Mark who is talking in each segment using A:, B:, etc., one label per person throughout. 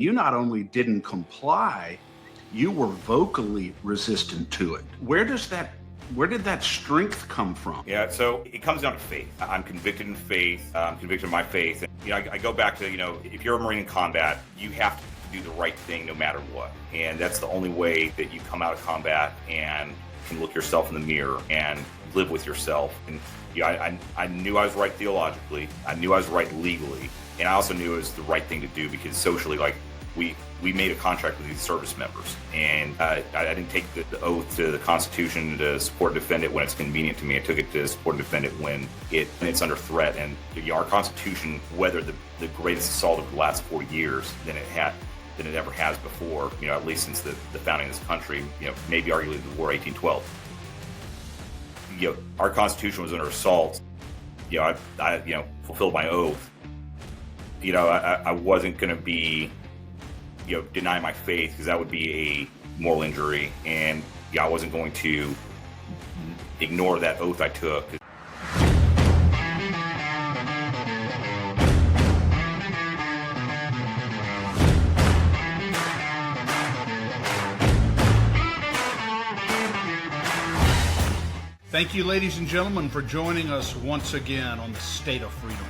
A: You not only didn't comply, you were vocally resistant to it. Where did that strength come from?
B: Yeah, so it comes down to faith. I'm convicted in faith. I'm convicted in my faith. And, I go back to, if you're a Marine in combat, you have to do the right thing no matter what. And that's the only way that you come out of combat and can look yourself in the mirror and live with yourself. And I knew I was right theologically. I knew I was right legally. And I also knew it was the right thing to do because socially, we made a contract with these service members, and I didn't take the oath to the Constitution to support and defend it when it's convenient to me. I took it to support and defend it when it's under threat. And our Constitution weathered the greatest assault of the last 4 years than it ever has before. At least since the founding of this country. Maybe arguably the War of 1812. Our Constitution was under assault. I fulfilled my oath. I wasn't going to be deny my faith, because that would be a moral injury, and I wasn't going to ignore that oath I took.
C: Thank you, ladies and gentlemen, for joining us once again on The State of Freedom.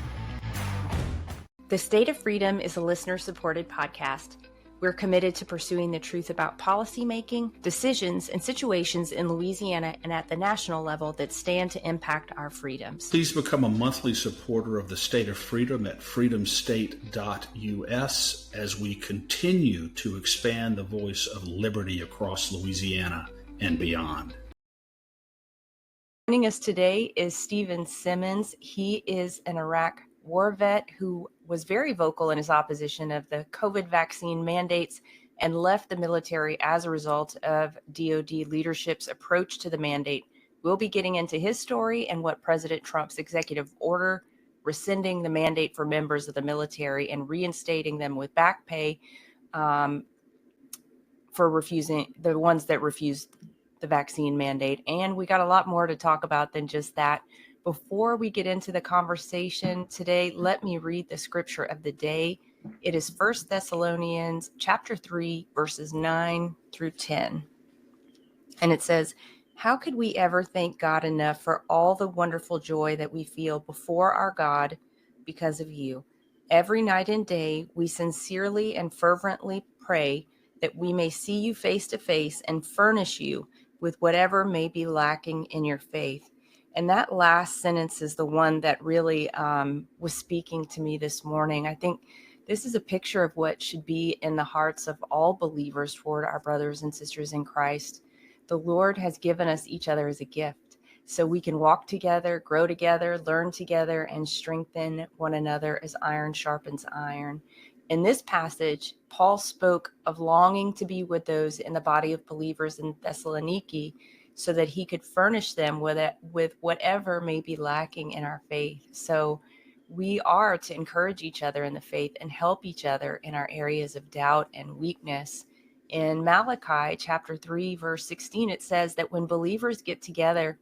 D: The State of Freedom is a listener-supported podcast. We're committed to pursuing the truth about policymaking, decisions, and situations in Louisiana and at the national level that stand to impact our freedoms.
C: Please become a monthly supporter of the State of Freedom at freedomstate.us as we continue to expand the voice of liberty across Louisiana and beyond.
D: Joining us today is Stephen Simmons. He is an Iraq war vet who was very vocal in his opposition of the COVID vaccine mandates and left the military as a result of DoD leadership's approach to the mandate. We'll be getting into his story and what President Trump's executive order rescinding the mandate for members of the military and reinstating them with back pay for refusing the ones that refused the vaccine mandate. And we got a lot more to talk about than just that. Before we get into the conversation today, let me read the scripture of the day. It is 1 Thessalonians chapter 3, verses 9 through 10. And it says, "How could we ever thank God enough for all the wonderful joy that we feel before our God because of you? Every night and day, we sincerely and fervently pray that we may see you face to face and furnish you with whatever may be lacking in your faith." And that last sentence is the one that really was speaking to me this morning. I think this is a picture of what should be in the hearts of all believers toward our brothers and sisters in Christ. The Lord has given us each other as a gift so we can walk together, grow together, learn together, and strengthen one another as iron sharpens iron. In this passage, Paul spoke of longing to be with those in the body of believers in Thessaloniki so that he could furnish them with whatever may be lacking in our faith. So we are to encourage each other in the faith and help each other in our areas of doubt and weakness. In Malachi chapter 3, verse 16, it says that when believers get together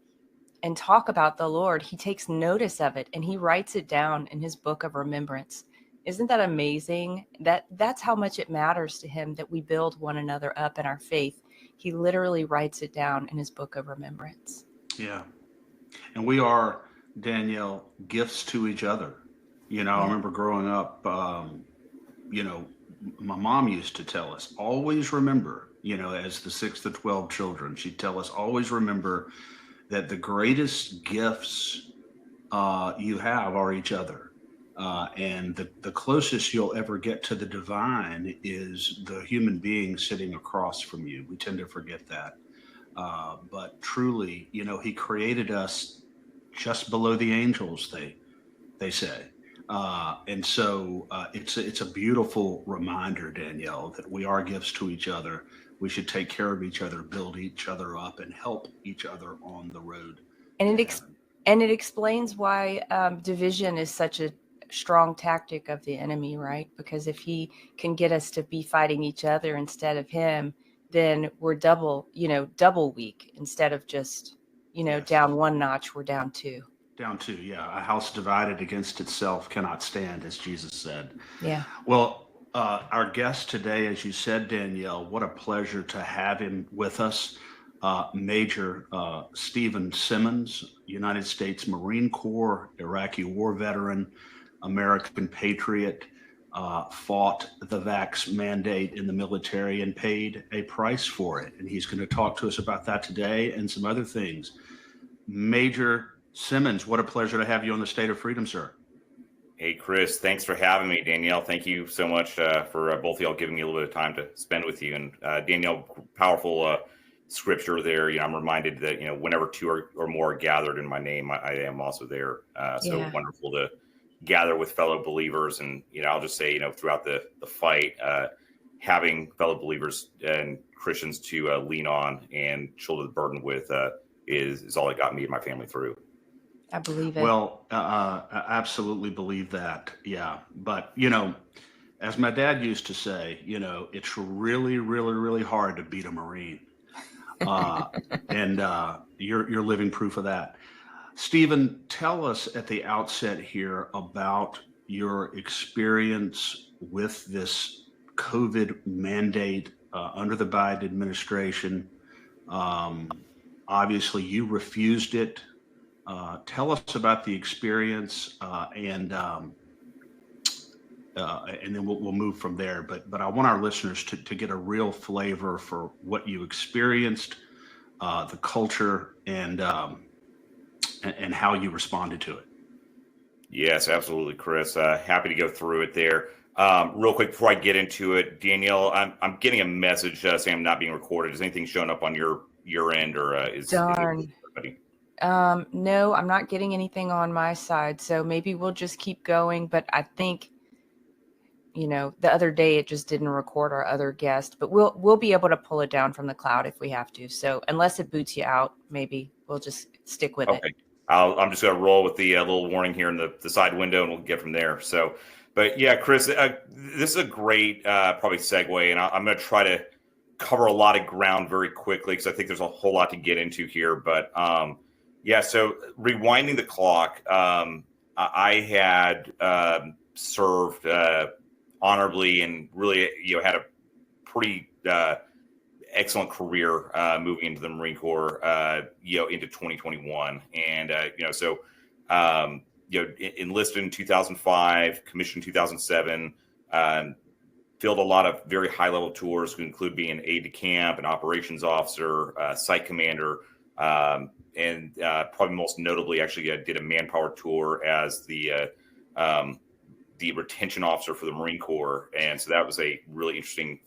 D: and talk about the Lord, he takes notice of it and he writes it down in his book of remembrance. Isn't that amazing? That's how much it matters to him that we build one another up in our faith. He literally writes it down in his book of remembrance.
A: Yeah. And we are, Danielle, gifts to each other. I remember growing up, my mom used to tell us, always remember, as the 6 to 12 children, she'd tell us, always remember that the greatest gifts you have are each other. And the closest you'll ever get to the divine is the human being sitting across from you. We tend to forget that. But truly, he created us just below the angels, they say. And so it's a beautiful reminder, Danielle, that we are gifts to each other. We should take care of each other, build each other up, and help each other on the road.
D: And it explains why division is such a strong tactic of the enemy, right? Because if he can get us to be fighting each other instead of him, then we're double weak instead of just,
A: Yes.
D: down one notch, we're down two.
A: Down two, yeah. A house divided against itself cannot stand, as Jesus said.
D: Yeah.
A: Well, Our guest today, as you said, Danielle, what a pleasure to have him with us. Major Stephen Simmons, United States Marine Corps, Iraqi war veteran, American patriot, fought the vax mandate in the military and paid a price for it. And he's going to talk to us about that today and some other things. Major Simmons, what a pleasure to have you on the State of Freedom, sir.
B: Hey, Chris, thanks for having me. Danielle, thank you so much for both of y'all giving me a little bit of time to spend with you. And Danielle, powerful scripture there. I'm reminded that, whenever two or more are gathered in my name, I am also there. So wonderful to gather with fellow believers. And, I'll just say, throughout the fight, having fellow believers and Christians to lean on and shoulder the burden with is all that got me and my family through.
D: I believe it.
A: Well, I absolutely believe that. Yeah. But, as my dad used to say, it's really, really, really hard to beat a Marine. And you're living proof of that. Stephen, tell us at the outset here about your experience with this COVID mandate under the Biden administration. Obviously, you refused it. Tell us about the experience, and then we'll move from there. But I want our listeners to get a real flavor for what you experienced, the culture, and how you responded to it.
B: Yes, absolutely, Chris. Happy to go through it there. Real quick before I get into it, Danielle, I'm getting a message saying I'm not being recorded. Is anything showing up on your end, or is
D: Darn.
B: everybody?
D: No, I'm not getting anything on my side, so maybe we'll just keep going. But I think, the other day it just didn't record our other guest, but we'll be able to pull it down from the cloud if we have to. So unless it boots you out, maybe we'll just stick with it.
B: I'm just going to roll with the little warning here in the side window, and we'll get from there. So, but yeah, Chris, this is a great probably segue, and I'm going to try to cover a lot of ground very quickly because I think there's a whole lot to get into here. But yeah, so rewinding the clock, I had served honorably and really, had a pretty excellent career moving into the Marine Corps, into 2021. And, enlisted in 2005, commissioned in 2007, filled a lot of very high-level tours, to include being an aide de camp, an operations officer, site commander, and probably most notably, actually, I did a manpower tour as the retention officer for the Marine Corps. And so that was a really interesting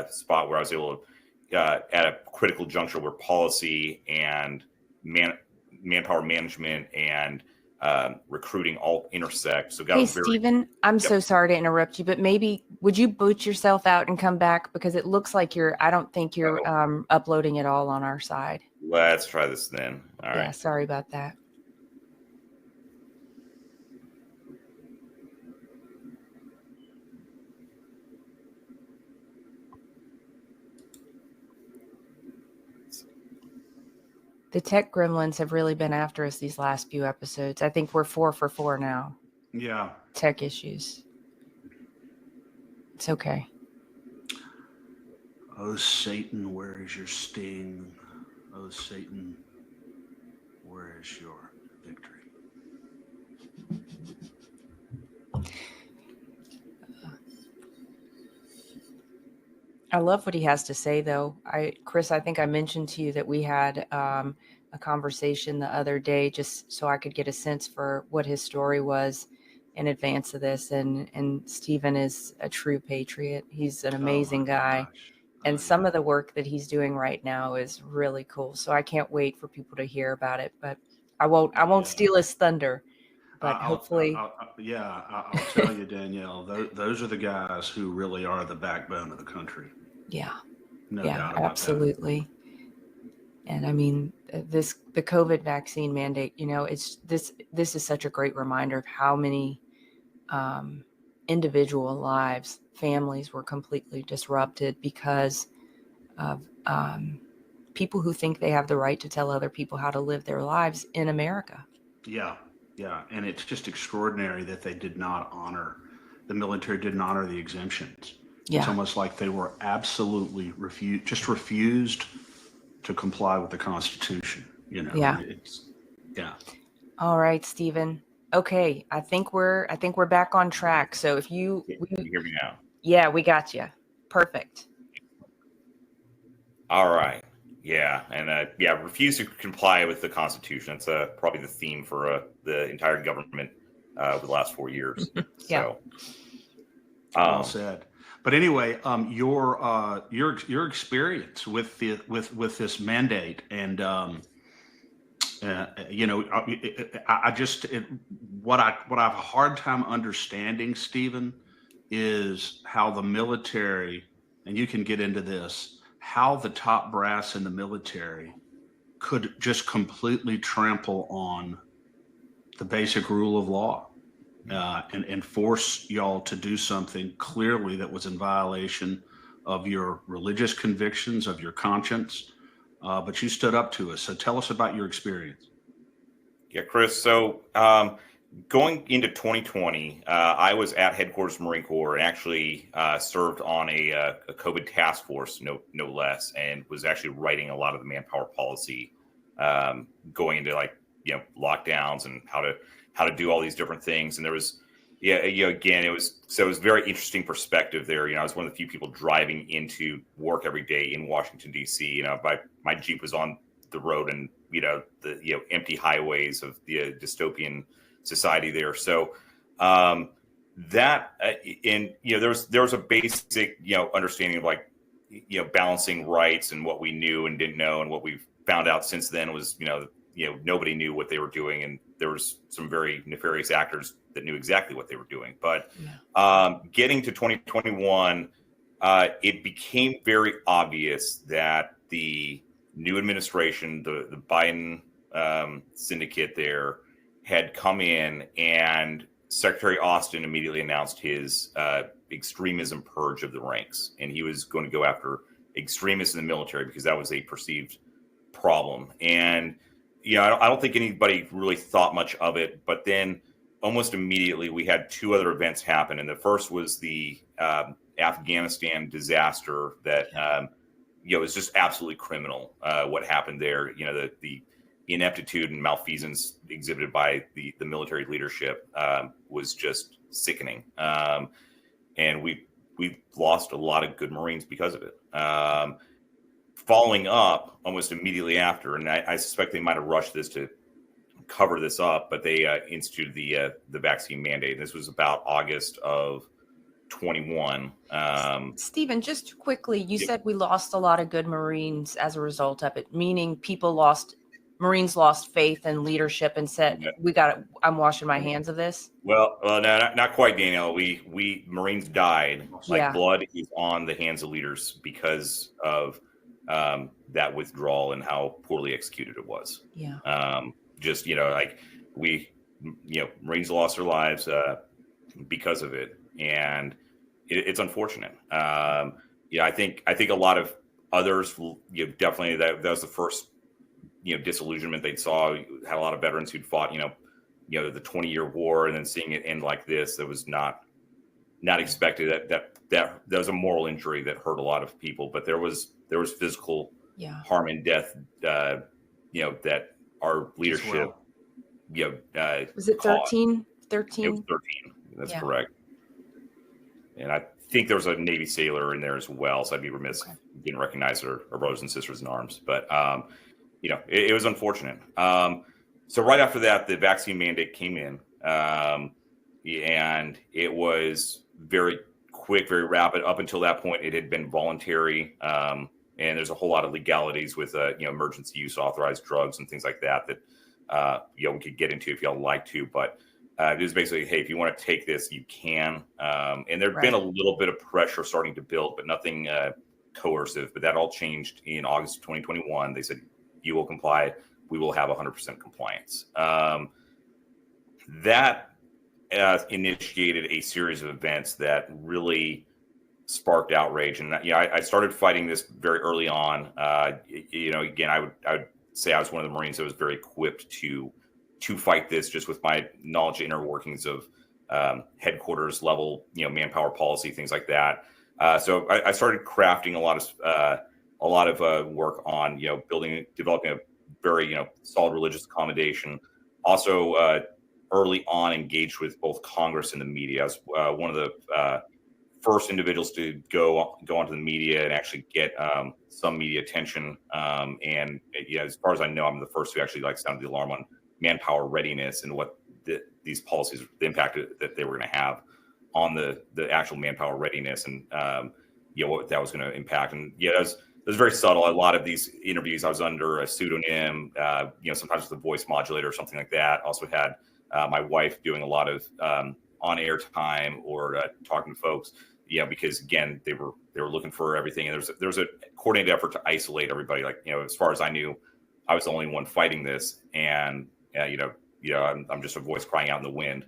B: spot where I was able to, at a critical juncture where policy and manpower management and recruiting all intersect. So
D: Hey, Stephen, I'm so sorry to interrupt you, but maybe would you boot yourself out and come back? Because it looks like I don't think you're uploading it all on our side.
B: Let's try this then. All right.
D: Yeah, sorry about that. The tech gremlins have really been after us these last few episodes. I think we're 4 for 4 now.
A: Yeah.
D: Tech issues. It's okay.
A: Oh, Satan, where is your sting? Oh, Satan, where is your victory?
D: I love what he has to say, though. Chris, I think I mentioned to you that we had a conversation the other day just so I could get a sense for what his story was in advance of this. And Stephen is a true patriot. He's an amazing guy. And some of the work that he's doing right now is really cool. So I can't wait for people to hear about it. But I won't steal his thunder. But hopefully.
A: I'll tell you, Danielle, those are the guys who really are the backbone of the country.
D: Yeah.
A: No doubt about
D: absolutely. That. And I mean, the COVID vaccine mandate, it's this is such a great reminder of how many individual lives, families were completely disrupted because of people who think they have the right to tell other people how to live their lives in America.
A: Yeah. And it's just extraordinary that they did not honor the military didn't honor the exemptions.
D: Yeah.
A: It's almost like they were absolutely refused to comply with the Constitution.
D: Yeah.
A: Yeah.
D: All right, Stephen. Okay, I think we're back on track. So if
B: You hear me now?
D: yeah, we got you. Perfect.
B: All right. Yeah, and refuse to comply with the Constitution. That's probably the theme for the entire government over the last 4 years.
D: Yeah.
B: So,
A: Well said. But anyway, your experience with this mandate, and what I have a hard time understanding, Stephen, is how the military, and you can get into this, how the top brass in the military could just completely trample on the basic rule of law. And force y'all to do something clearly that was in violation of your religious convictions, of your conscience, but you stood up to us. So tell us about your experience.
B: Yeah, Chris. So going into 2020, I was at headquarters Marine Corps and actually served on a COVID task force, no less, and was actually writing a lot of the manpower policy going into lockdowns and how to do all these different things. And there was, again, it was very interesting perspective there. I was one of the few people driving into work every day in Washington, D.C. My Jeep was on the road and, the empty highways of the dystopian society there. So there was a basic, understanding of balancing rights and what we knew and didn't know. And what we've found out since then was, nobody knew what they were doing. And there was some very nefarious actors that knew exactly what they were doing. But getting to 2021, it became very obvious that the new administration, the Biden syndicate there, had come in, and Secretary Austin immediately announced his extremism purge of the ranks. And he was going to go after extremists in the military because that was a perceived problem. And I don't think anybody really thought much of it, but then almost immediately we had two other events happen. And the first was the Afghanistan disaster that, was just absolutely criminal. What happened there, the ineptitude and malfeasance exhibited by the military leadership was just sickening. And we lost a lot of good Marines because of it. Following up almost immediately after, and I suspect they might have rushed this to cover this up, but they instituted the vaccine mandate. This was about August of 21.
D: Stephen, just quickly, you said we lost a lot of good Marines as a result of it, meaning Marines lost faith and leadership and said, I'm washing my hands of this.
B: Well, no, not quite, Danielle. We Marines died. Blood is on the hands of leaders because of that withdrawal and how poorly executed it was.
D: Yeah.
B: Marines lost their lives because of it, and it's unfortunate. I think a lot of others, definitely that was the first, disillusionment they saw. Had a lot of veterans who'd fought, the 20-year war, and then seeing it end like this, that was not expected. That was a moral injury that hurt a lot of people, but there was physical harm and death, that our leadership,
D: was it 13?
B: 13? It was 13. That's correct. And I think there was a Navy sailor in there as well, so I'd be remiss if we didn't recognize our brothers and sisters in arms. But it was unfortunate. So right after that, the vaccine mandate came in, and it was very quick, very rapid. Up until that point, it had been voluntary, and there's a whole lot of legalities with emergency use authorized drugs and things like that we could get into if y'all like to. But it was basically, hey, if you want to take this, you can. And there'd been a little bit of pressure starting to build, but nothing coercive. But that all changed in August of 2021. They said, you will comply. We will have 100% compliance. That initiated a series of events that really sparked outrage. And I started fighting this very early on. Again, I would say I was one of the Marines that was very equipped to fight this, just with my knowledge of inner workings of headquarters level, manpower policy, things like that. So I started crafting a lot of work on, developing a very, solid religious accommodation. Also, early on engaged with both Congress and the media. I was one of the first individuals to go onto the media and actually get some media attention. And as far as I know, I'm the first to actually sound the alarm on manpower readiness and what these policies, the impact that they were going to have on the actual manpower readiness, and what that was going to impact. And it was very subtle. A lot of these interviews, I was under a pseudonym, sometimes with a voice modulator or something like that. Also had my wife doing a lot of on-air time or talking to folks. Because again, they were looking for everything, and there was a coordinated effort to isolate everybody. As far as I knew, I was the only one fighting this, and I'm just a voice crying out in the wind.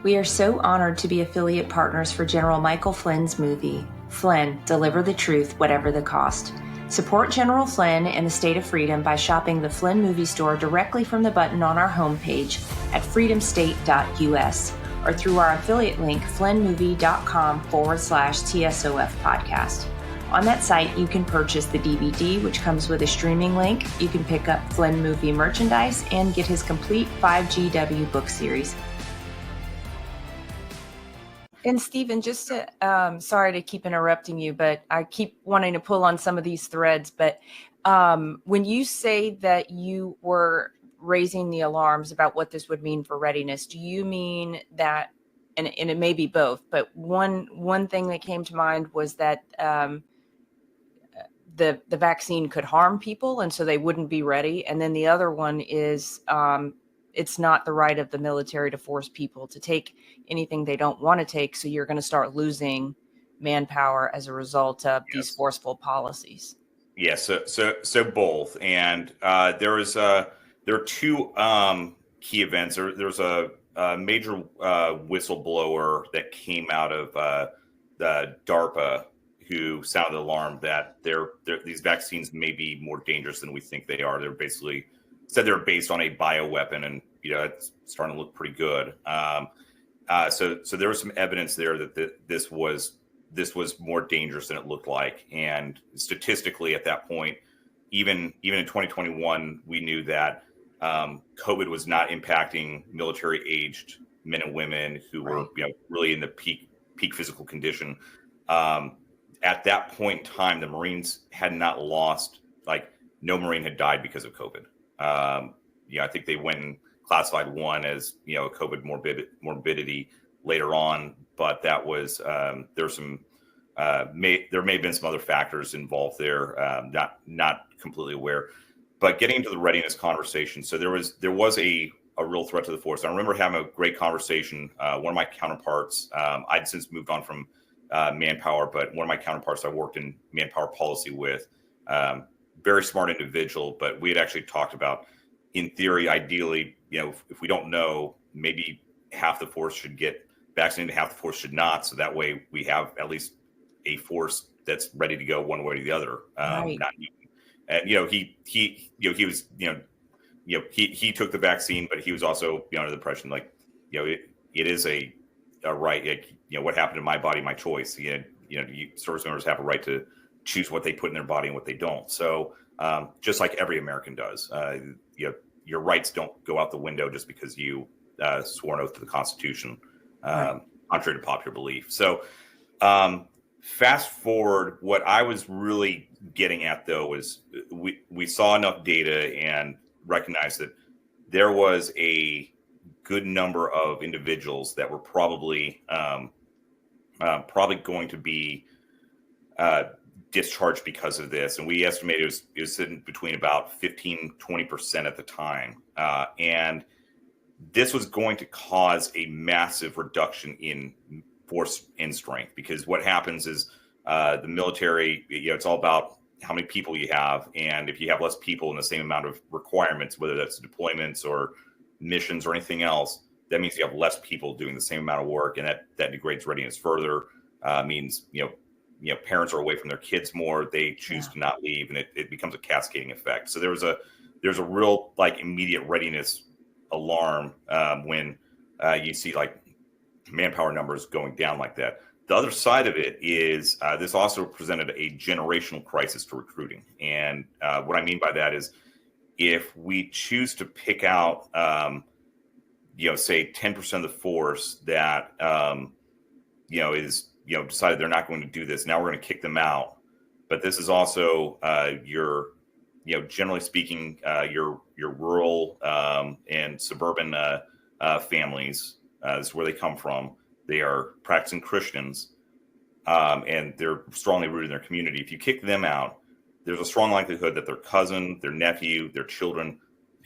D: We are so honored to be affiliate partners for General Michael Flynn's movie, Flynn, Deliver the Truth, Whatever the Cost. Support General Flynn and the State of Freedom by shopping the Flynn movie store directly from the button on our homepage at freedomstate.us or through our affiliate link, flynnmovie.com/TSOF podcast. On that site, you can purchase the DVD, which comes with a streaming link. You can pick up Flynn movie merchandise and get his complete 5GW book series. And Stephen, just to, sorry to keep interrupting you, but I keep wanting to pull on some of these threads. But when you say that you were raising the alarms about what this would mean for readiness, do you mean that, and it may be both, but one thing that came to mind was that the vaccine could harm people and so they wouldn't be ready. And then the other one is it's not the right of the military to force people to take anything they don't want to take. So you're going to start losing manpower as a result of these forceful policies.
B: Yes. So both. And there are two key events. There's a major whistleblower that came out of the DARPA who sounded the alarm that these vaccines may be more dangerous than we think they are. They're basically said they're based on a bioweapon, and it's starting to look pretty good. So there was some evidence there that this was more dangerous than it looked like, and statistically at that point, even in 2021, we knew that COVID was not impacting military-aged men and women who were really in the peak physical condition. At that point in time, the Marines had not lost, no Marine had died because of COVID. I think they went and classified one as, COVID morbidity later on, but that was, there may have been some other factors involved there, not completely aware. But getting into the readiness conversation, so there was a real threat to the force. I remember having a great conversation. One of my counterparts, I'd since moved on from manpower, but one of my counterparts I worked in manpower policy with, very smart individual, but we had actually talked about, in theory, ideally, if we don't know, maybe half the force should get vaccinated, half the force should not. So that way we have at least a force that's ready to go one way or the other.
D: Right.
B: And he was, he took the vaccine, but he was also under the impression it is a right. What happened to my body, my choice. Service members have a right to choose what they put in their body and what they don't. So just like every American does, your rights don't go out the window just because you swore an oath to the Constitution, contrary to popular belief. So fast forward, what I was really getting at, though, was we saw enough data and recognized that there was a good number of individuals that were probably going to be discharged because of this. And we estimated it was sitting between about 15-20% at the time. And this was going to cause a massive reduction in force and strength, because what happens is the military, it's all about how many people you have. And if you have less people in the same amount of requirements, whether that's deployments or missions or anything else, that means you have less people doing the same amount of work, and that degrades readiness further. Means parents are away from their kids more, they choose to not leave, and it becomes a cascading effect. So there's a real immediate readiness alarm when you see like manpower numbers going down like that. The other side of it is this also presented a generational crisis to recruiting. And what I mean by that is if we choose to pick out, say 10% of the force that, is, decided they're not going to do this, now we're going to kick them out. But this is also generally speaking, your rural and suburban families. This is where they come from. They are practicing Christians, and they're strongly rooted in their community. If you kick them out, there's a strong likelihood that their cousin, their nephew, their children,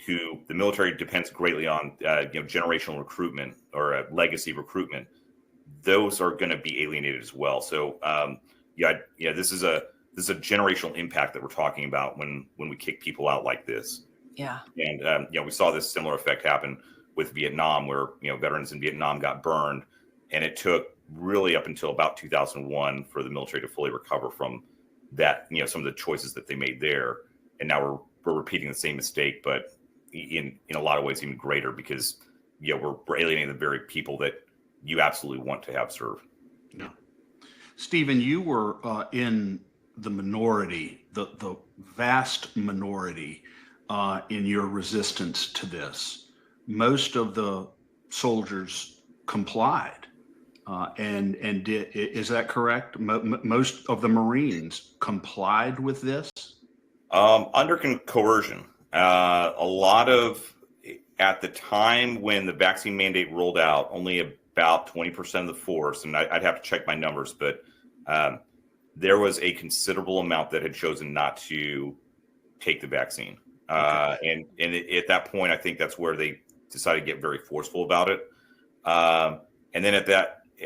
B: who the military depends greatly on, generational recruitment or legacy recruitment, those are going to be alienated as well. So, this is a generational impact that we're talking about when we kick people out like this.
D: Yeah.
B: And we saw this similar effect happen with Vietnam, where veterans in Vietnam got burned, and it took really up until about 2001 for the military to fully recover from that. Some of the choices that they made there, and now we're repeating the same mistake, but in a lot of ways even greater, because we're alienating the very people that you absolutely want to have serve.
A: Yeah. Stephen, you were in the minority, the vast minority in your resistance to this. Most of the soldiers complied, and is that correct? Most of the Marines complied with this?
B: Under coercion. A lot of, at the time when the vaccine mandate rolled out, only about 20% of the force, and I'd have to check my numbers, but there was a considerable amount that had chosen not to take the vaccine. Okay. And at that point, I think that's where they decided to get very forceful about it. And then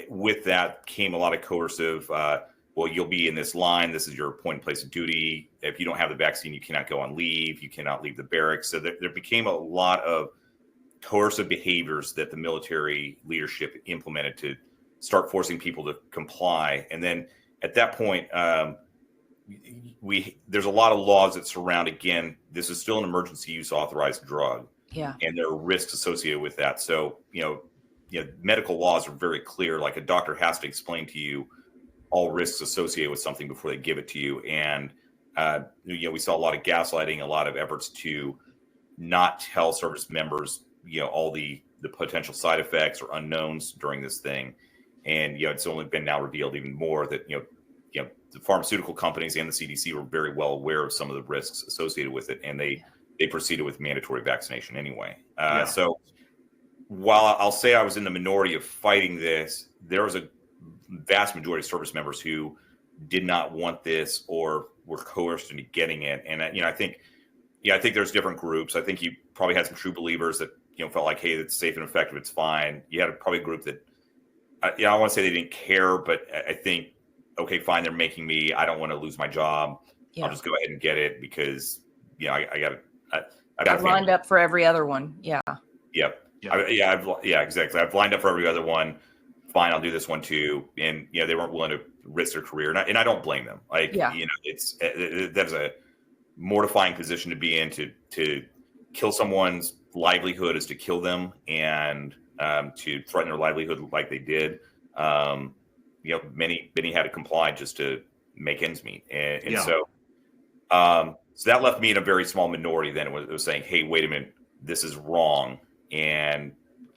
B: with that came a lot of coercive, well, you'll be in this line. This is your appointed place of duty. If you don't have the vaccine, you cannot go on leave. You cannot leave the barracks. So there became a lot of coercive behaviors that the military leadership implemented to start forcing people to comply. And then at that point, there's a lot of laws that surround, again, this is still an emergency use authorized drug.
D: Yeah.
B: And there are risks associated with that. So, medical laws are very clear. Like a doctor has to explain to you all risks associated with something before they give it to you. And, we saw a lot of gaslighting, a lot of efforts to not tell service members, all the potential side effects or unknowns during this thing. And, it's only been now revealed even more that, the pharmaceutical companies and the CDC were very well aware of some of the risks associated with it. And they proceeded with mandatory vaccination anyway. So while I'll say I was in the minority of fighting this, there was a vast majority of service members who did not want this or were coerced into getting it. And, I think there's different groups. I think you probably had some true believers that, felt like, hey, it's safe and effective. It's fine. You had probably a group that, I want to say they didn't care, but I think, okay, fine. They're making me, I don't want to lose my job. Yeah. I'll just go ahead and get it because, I've
D: lined up for every other one. Yeah.
B: Yep. Exactly. I've lined up for every other one. Fine, I'll do this one too. And they weren't willing to risk their career, and I don't blame them. That's a mortifying position to be in. To kill someone's livelihood is to kill them, and to threaten their livelihood like they did. Many had to comply just to make ends meet, and so that left me in a very small minority. Then it was saying, hey, wait a minute, this is wrong, and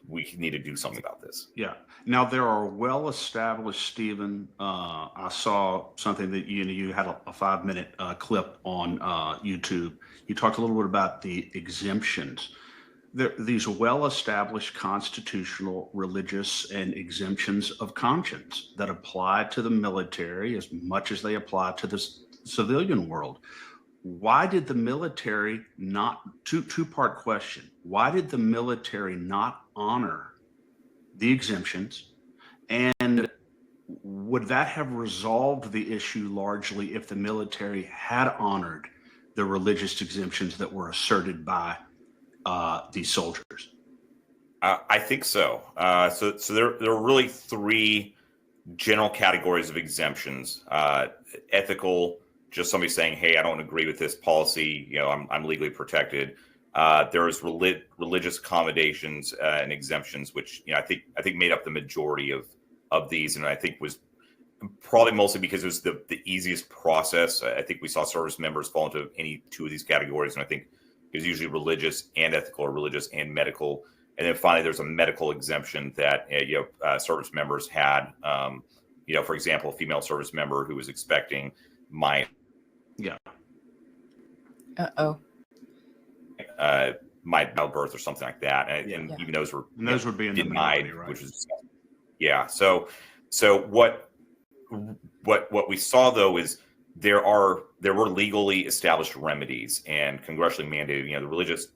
B: we need to do something about this.
A: Yeah. Now there are well-established, Stephen. I saw something that you had a 5-minute clip on YouTube. You talked a little bit about the exemptions. These well-established constitutional, religious, and exemptions of conscience that apply to the military as much as they apply to the civilian world. Why did the military not, two-part question, why did the military not honor the exemptions? And would that have resolved the issue largely if the military had honored the religious exemptions that were asserted by these soldiers?
B: I think so. So there are really three general categories of exemptions. Ethical, just somebody saying, hey, I don't agree with this policy, I'm legally protected. There was religious accommodations and exemptions, which I think made up the majority of these, and I think was probably mostly because it was the easiest process. I think we saw service members fall into any two of these categories, and I think it was usually religious and ethical, or religious and medical. And then finally, there's a medical exemption that service members had. For example, a female service member who was expecting might childbirth or something like that, and even those were
A: would be in
B: denied,
A: the minority, right?
B: which was So what we saw though is there were legally established remedies and congressionally mandated. The religious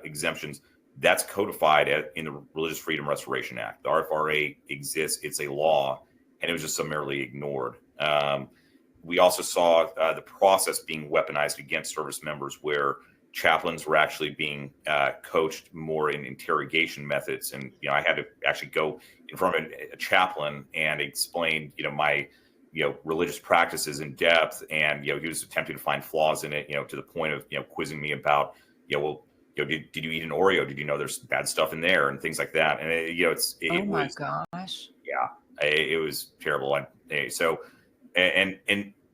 B: exemptions, that's codified in the Religious Freedom Restoration Act. The RFRA exists; it's a law, and it was just summarily ignored. We also saw the process being weaponized against service members, where chaplains were actually being coached more in interrogation methods. And, I had to actually go in front of a chaplain and explain, my, religious practices in depth. And, he was attempting to find flaws in it, to the point of, quizzing me about, did you eat an Oreo? Did you know there's bad stuff in there and things like that? And, it
D: my
B: was,
D: gosh.
B: Yeah, it was terrible. So, and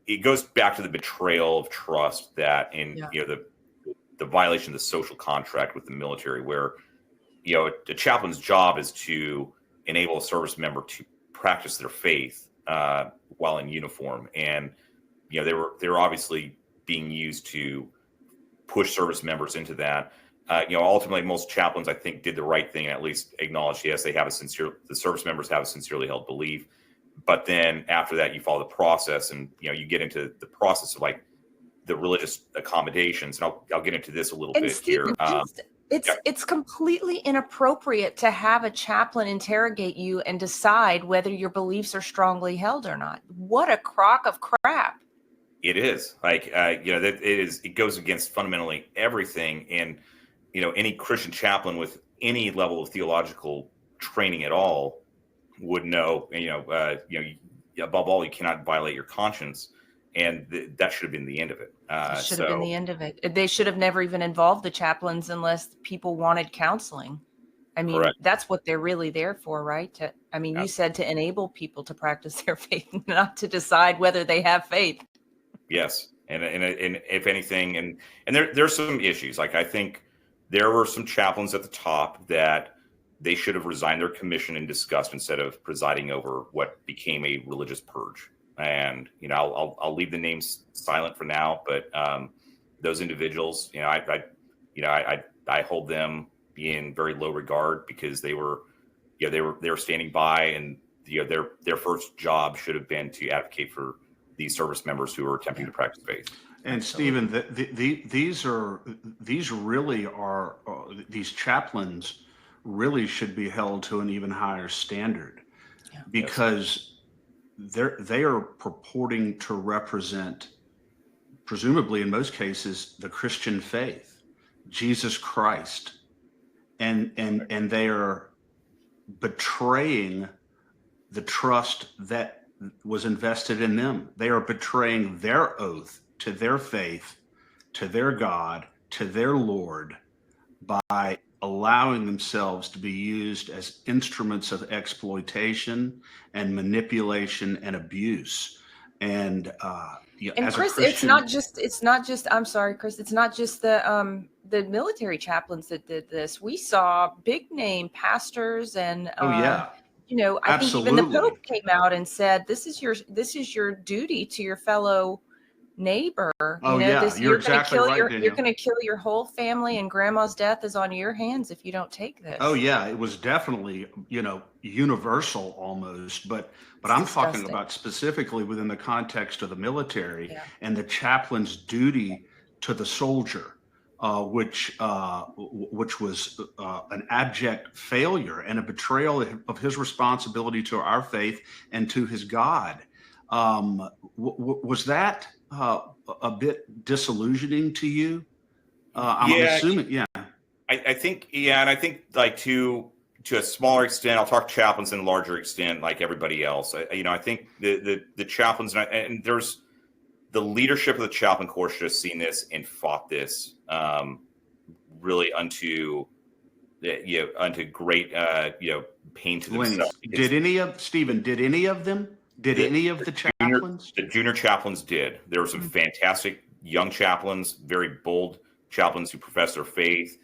B: it goes back to the betrayal of trust that the violation of the social contract with the military, where a chaplain's job is to enable a service member to practice their faith while in uniform, and they were obviously being used to push service members into that. Ultimately, most chaplains, I think, did the right thing and at least acknowledged, yes, the service members have a sincerely held belief. But then after that, you follow the process, and you get into the process of like the religious accommodations, and I'll get into this a little bit
D: Stephen,
B: here.
D: It's completely inappropriate to have a chaplain interrogate you and decide whether your beliefs are strongly held or not. What a crock of crap!
B: It is it goes against fundamentally everything, and any Christian chaplain with any level of theological training at all would know. Above all, you cannot violate your conscience. And that should have been the end of it.
D: Should have been the end of it. They should have never even involved the chaplains unless people wanted counseling. I mean,
B: Correct.
D: That's what they're really there for, right? You said to enable people to practice their faith, not to decide whether they have faith.
B: Yes, and if anything, and there's some issues. Like, I think there were some chaplains at the top that they should have resigned their commission in disgust instead of presiding over what became a religious purge. And I'll leave the names silent for now, but those individuals, I hold them in very low regard, because they were standing by, and their first job should have been to advocate for these service members who are attempting to practice faith.
A: And Stephen, these chaplains really should be held to an even higher standard, because they are purporting to represent, presumably in most cases, the Christian faith, Jesus Christ, and they are betraying the trust that was invested in them. They are betraying their oath to their faith, to their God, to their Lord, by allowing themselves to be used as instruments of exploitation and manipulation and abuse. And as
D: Chris,
A: Christian,
D: it's not just I'm sorry, Chris, it's not just the military chaplains that did this. We saw big name pastors and I think even the Pope came out and said, this is your duty to your fellow neighbor.
A: You're exactly right, Danielle.
D: You're going to kill your whole family, and grandma's death is on your hands if you don't take this.
A: Oh yeah, it was definitely universal almost, but I'm talking about specifically within the context of the military and the chaplain's duty to the soldier, which was an abject failure and a betrayal of his responsibility to our faith and to his God. Was that a bit disillusioning to you? I'm assuming,
B: I think, and I think like to a smaller extent, I'll talk chaplains in a larger extent, like everybody else. I think the chaplains, and there's the leadership of the chaplain corps should have seen this and fought this really unto unto great pain to
A: Lenny,
B: themselves.
A: did any of Stephen? Did any of them? Did any of the chaplains?
B: The junior chaplains did. There were some fantastic young chaplains, very bold chaplains who professed their faith.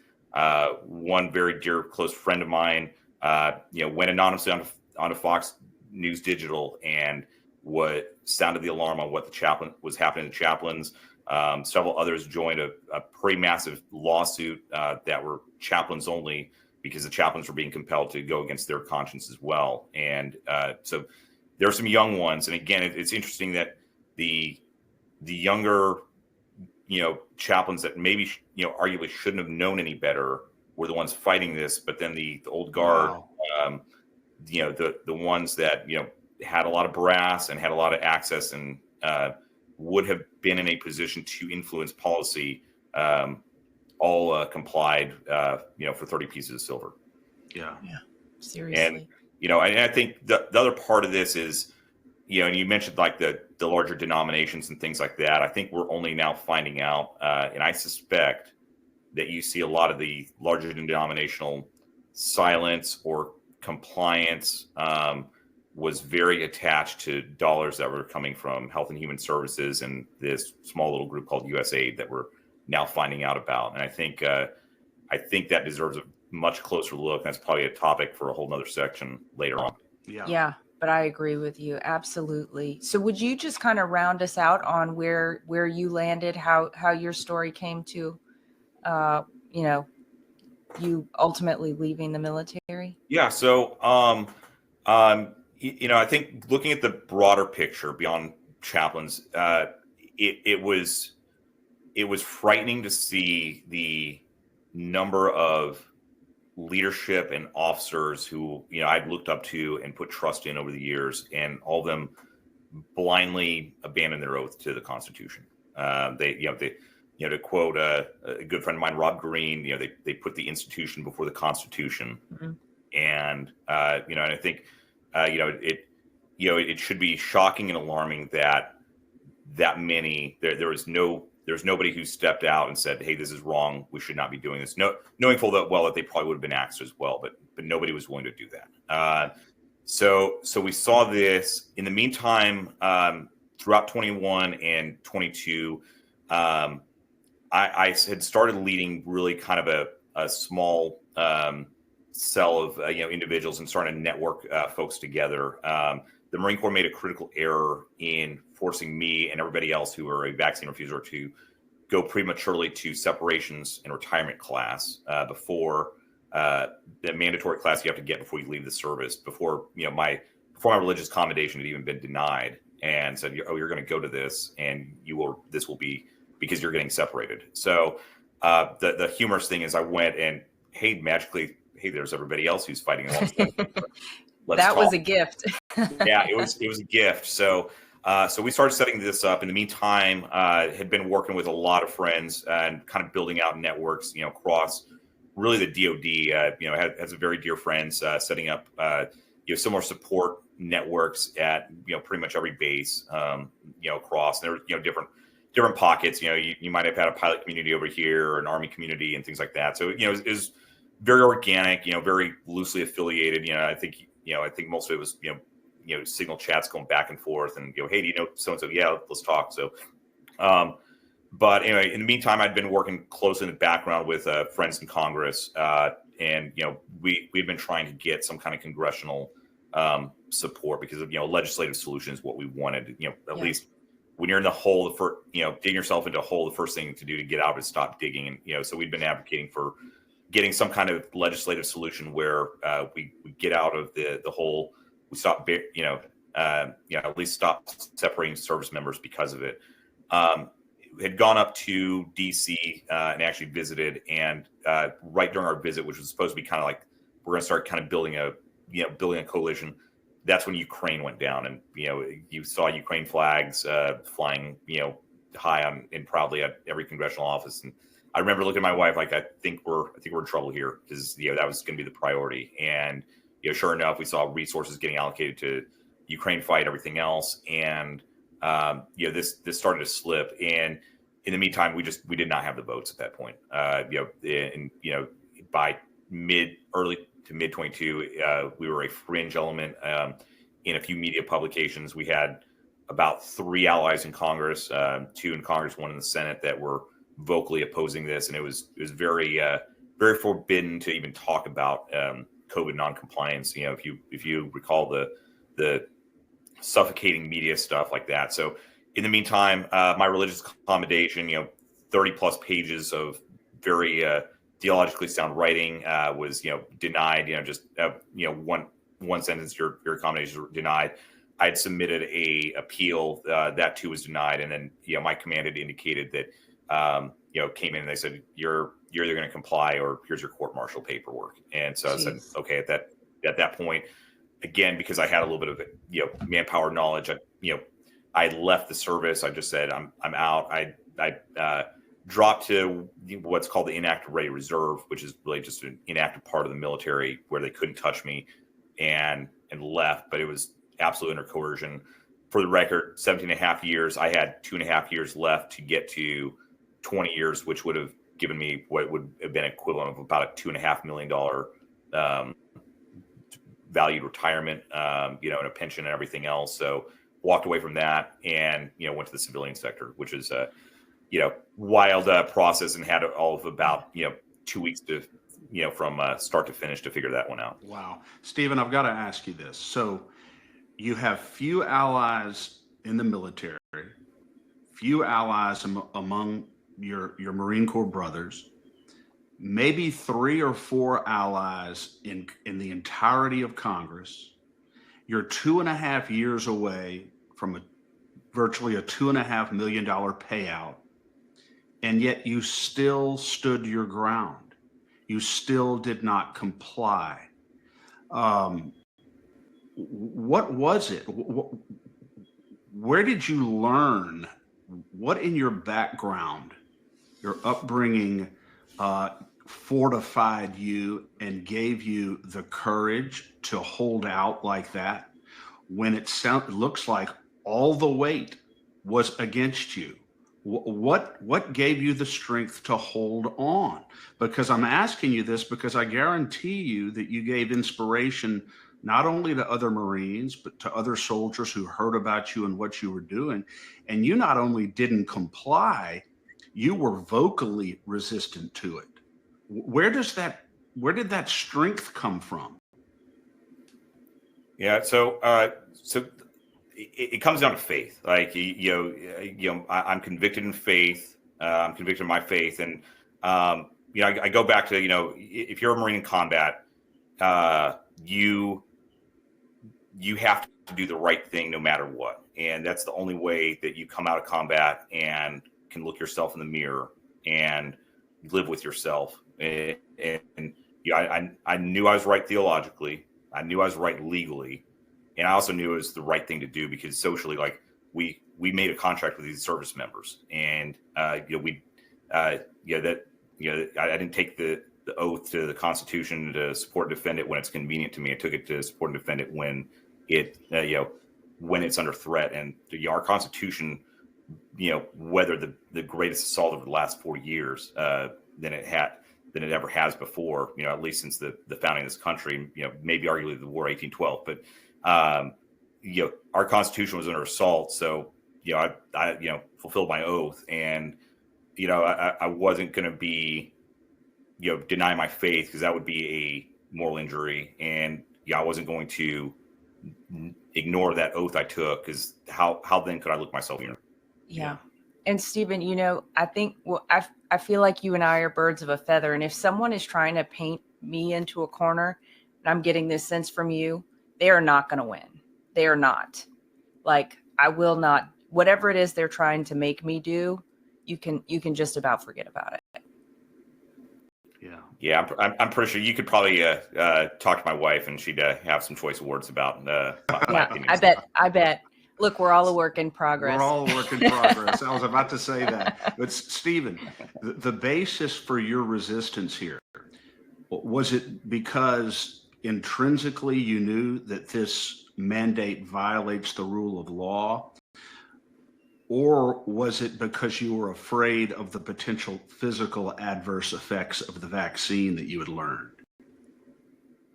B: One very dear, close friend of mine, went anonymously onto Fox News Digital and what sounded the alarm on what the chaplain was happening to chaplains. Several others joined a pretty massive lawsuit that were chaplains only, because the chaplains were being compelled to go against their conscience as well. And so there are some young ones. And again, it's interesting that the younger, chaplains that maybe, arguably shouldn't have known any better were the ones fighting this. But then the old guard,
A: Wow.
B: the ones that, had a lot of brass and had a lot of access and would have been in a position to influence policy, all complied, for 30 pieces of silver.
A: Yeah.
D: Seriously.
B: And, I think the other part of this is, and you mentioned like the larger denominations and things like that. I think we're only now finding out, and I suspect that you see a lot of the larger denominational silence or compliance was very attached to dollars that were coming from Health and Human Services and this small little group called USAID that we're now finding out about. And I think that deserves a much closer look. That's probably a topic for a whole nother section later on.
D: Yeah, but I agree with you. Absolutely. So would you just kind of round us out on where you landed, how your story came to, you ultimately leaving the military?
B: Yeah. So, I think looking at the broader picture beyond chaplains, it was frightening to see the number of leadership and officers who, I'd looked up to and put trust in over the years, and all of them blindly abandoned their oath to the Constitution. To quote a good friend of mine, Rob Green, they put the institution before the Constitution.
D: Mm-hmm.
B: And, and I think, it should be shocking and alarming that many, there's nobody who stepped out and said, hey, this is wrong. We should not be doing this. Knowing full well that they probably would have been axed as well, but nobody was willing to do that. So we saw this. In the meantime, throughout 21 and 22, I had started leading really kind of a small cell of individuals and starting to network folks together. The Marine Corps made a critical error in forcing me and everybody else who were a vaccine refuser to go prematurely to separations and retirement class before the mandatory class you have to get before you leave the service, before my religious commendation had even been denied, and said, oh, you're going to go to this, and this will be because you're getting separated. So the humorous thing is I went and, magically, there's everybody else who's fighting along.
D: That was a gift.
B: Yeah, it was a gift. So we started setting this up. In the meantime, had been working with a lot of friends and kind of building out networks, across really the DoD. Has a very dear friends setting up similar support networks at pretty much every base across. And there were different pockets. You might have had a pilot community over here, or an Army community, and things like that. So it was very organic. Very loosely affiliated. I think most of it was signal chats going back and forth, and hey, do you know so and so? Yeah, let's talk. So, but anyway, in the meantime, I'd been working close in the background with friends in Congress, and we'd been trying to get some kind of congressional support, because of legislative solution is what we wanted. At least when you're in the hole, digging yourself into a hole, the first thing to do to get out is stop digging. And so we'd been advocating for getting some kind of legislative solution where we get out of the hole. We stop, at least stop separating service members because of it. Had gone up to DC and actually visited, and right during our visit, which was supposed to be kind of like we're going to start kind of building a coalition, that's when Ukraine went down, and you saw Ukraine flags flying high on and proudly at every congressional office. And I remember looking at my wife like, I think we're in trouble here, because that was going to be the priority. And sure enough, we saw resources getting allocated to Ukraine fight, everything else, and this started to slip. And in the meantime, we did not have the votes at that point. By early to mid 22, we were a fringe element in a few media publications. We had about 3 allies in Congress, 2 in Congress, 1 in the Senate, that were vocally opposing this, and it was very very forbidden to even talk about COVID noncompliance. If you recall the suffocating media stuff like that. So in the meantime, my religious accommodation, 30 plus pages of very theologically sound writing was denied. One sentence, your accommodations were denied. I had submitted a appeal that too was denied, and then my command had indicated that came in and they said you're either going to comply or here's your court martial paperwork. And so
D: Jeez.
B: I said okay. At that point, again, because I had a little bit of manpower knowledge, I left the service. I just said I'm out. I dropped to what's called the inactive ready reserve, which is really just an inactive part of the military where they couldn't touch me, and left. But it was absolute under coercion. For the record, 17 and a half years. I had 2.5 years left to get to 20 years, which would have given me what would have been equivalent of about a $2.5 million valued retirement, and a pension and everything else. So walked away from that and, went to the civilian sector, which is a, wild process, and had all of about, 2 weeks to, from start to finish to figure that one out.
A: Wow. Stephen, I've got to ask you this. So you have few allies in the military, few allies among your Marine Corps brothers, maybe 3 or 4 allies in the entirety of Congress. You're 2.5 years away from virtually a $2.5 million payout, and yet you still stood your ground. You still did not comply. What was it? Where did you learn? What in your background, your upbringing, fortified you and gave you the courage to hold out like that when it looks like all the weight was against you? What gave you the strength to hold on? Because I'm asking you this because I guarantee you that you gave inspiration not only to other Marines, but to other soldiers who heard about you and what you were doing. And you not only didn't comply, you were vocally resistant to it. Where did that strength come from?
B: Yeah. So it comes down to faith. Like, I'm convicted in faith. I'm convicted of my faith. And, I go back to, if you're a Marine in combat, you have to do the right thing no matter what. And that's the only way that you come out of combat and can look yourself in the mirror and live with yourself. And I knew I was right theologically. I knew I was right legally. And I also knew it was the right thing to do because socially, like we made a contract with these service members, and I didn't take the oath to the Constitution to support and defend it when it's convenient to me. I took it to support and defend it when when it's under threat. And our Constitution, weathered the greatest assault over the last 4 years than it ever has before. At least since the founding of this country. Maybe arguably the War 1812, but. Our Constitution was under assault, so I fulfilled my oath, and I wasn't going to be deny my faith because that would be a moral injury, and I wasn't going to ignore that oath I took because how then could I look myself in the mirror?
D: Yeah. And Stephen, I think I feel like you and I are birds of a feather, and if someone is trying to paint me into a corner, and I'm getting this sense from you, they are not going to win. They are not. Like, I will not, whatever it is they're trying to make me do, you can just about forget about it.
B: Yeah. I'm pretty sure you could probably talk to my wife and she'd have some choice words about my opinions.
D: I bet. Look, we're all a work in progress.
A: We're all a work in progress. I was about to say that. But Stephen, the basis for your resistance here, was it because intrinsically you knew that this mandate violates the rule of law? Or was it because you were afraid of the potential physical adverse effects of the vaccine that you had learned?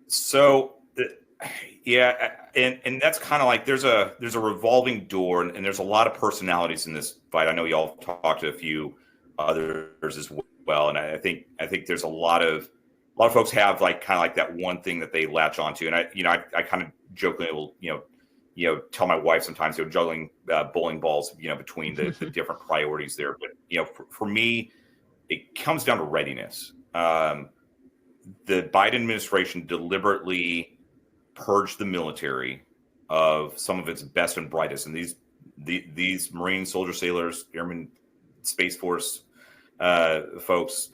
B: So, yeah, and that's kind of like there's a revolving door, and there's a lot of personalities in this fight. I know y'all talked to a few others as well, and I think there's a lot of folks have like kind of like that one thing that they latch onto, and I kind of jokingly will tell my wife sometimes juggling bowling balls between the different priorities there, but for me it comes down to readiness. The Biden administration deliberately purged the military of some of its best and brightest, and these Marine soldiers, sailors, airmen, Space Force folks,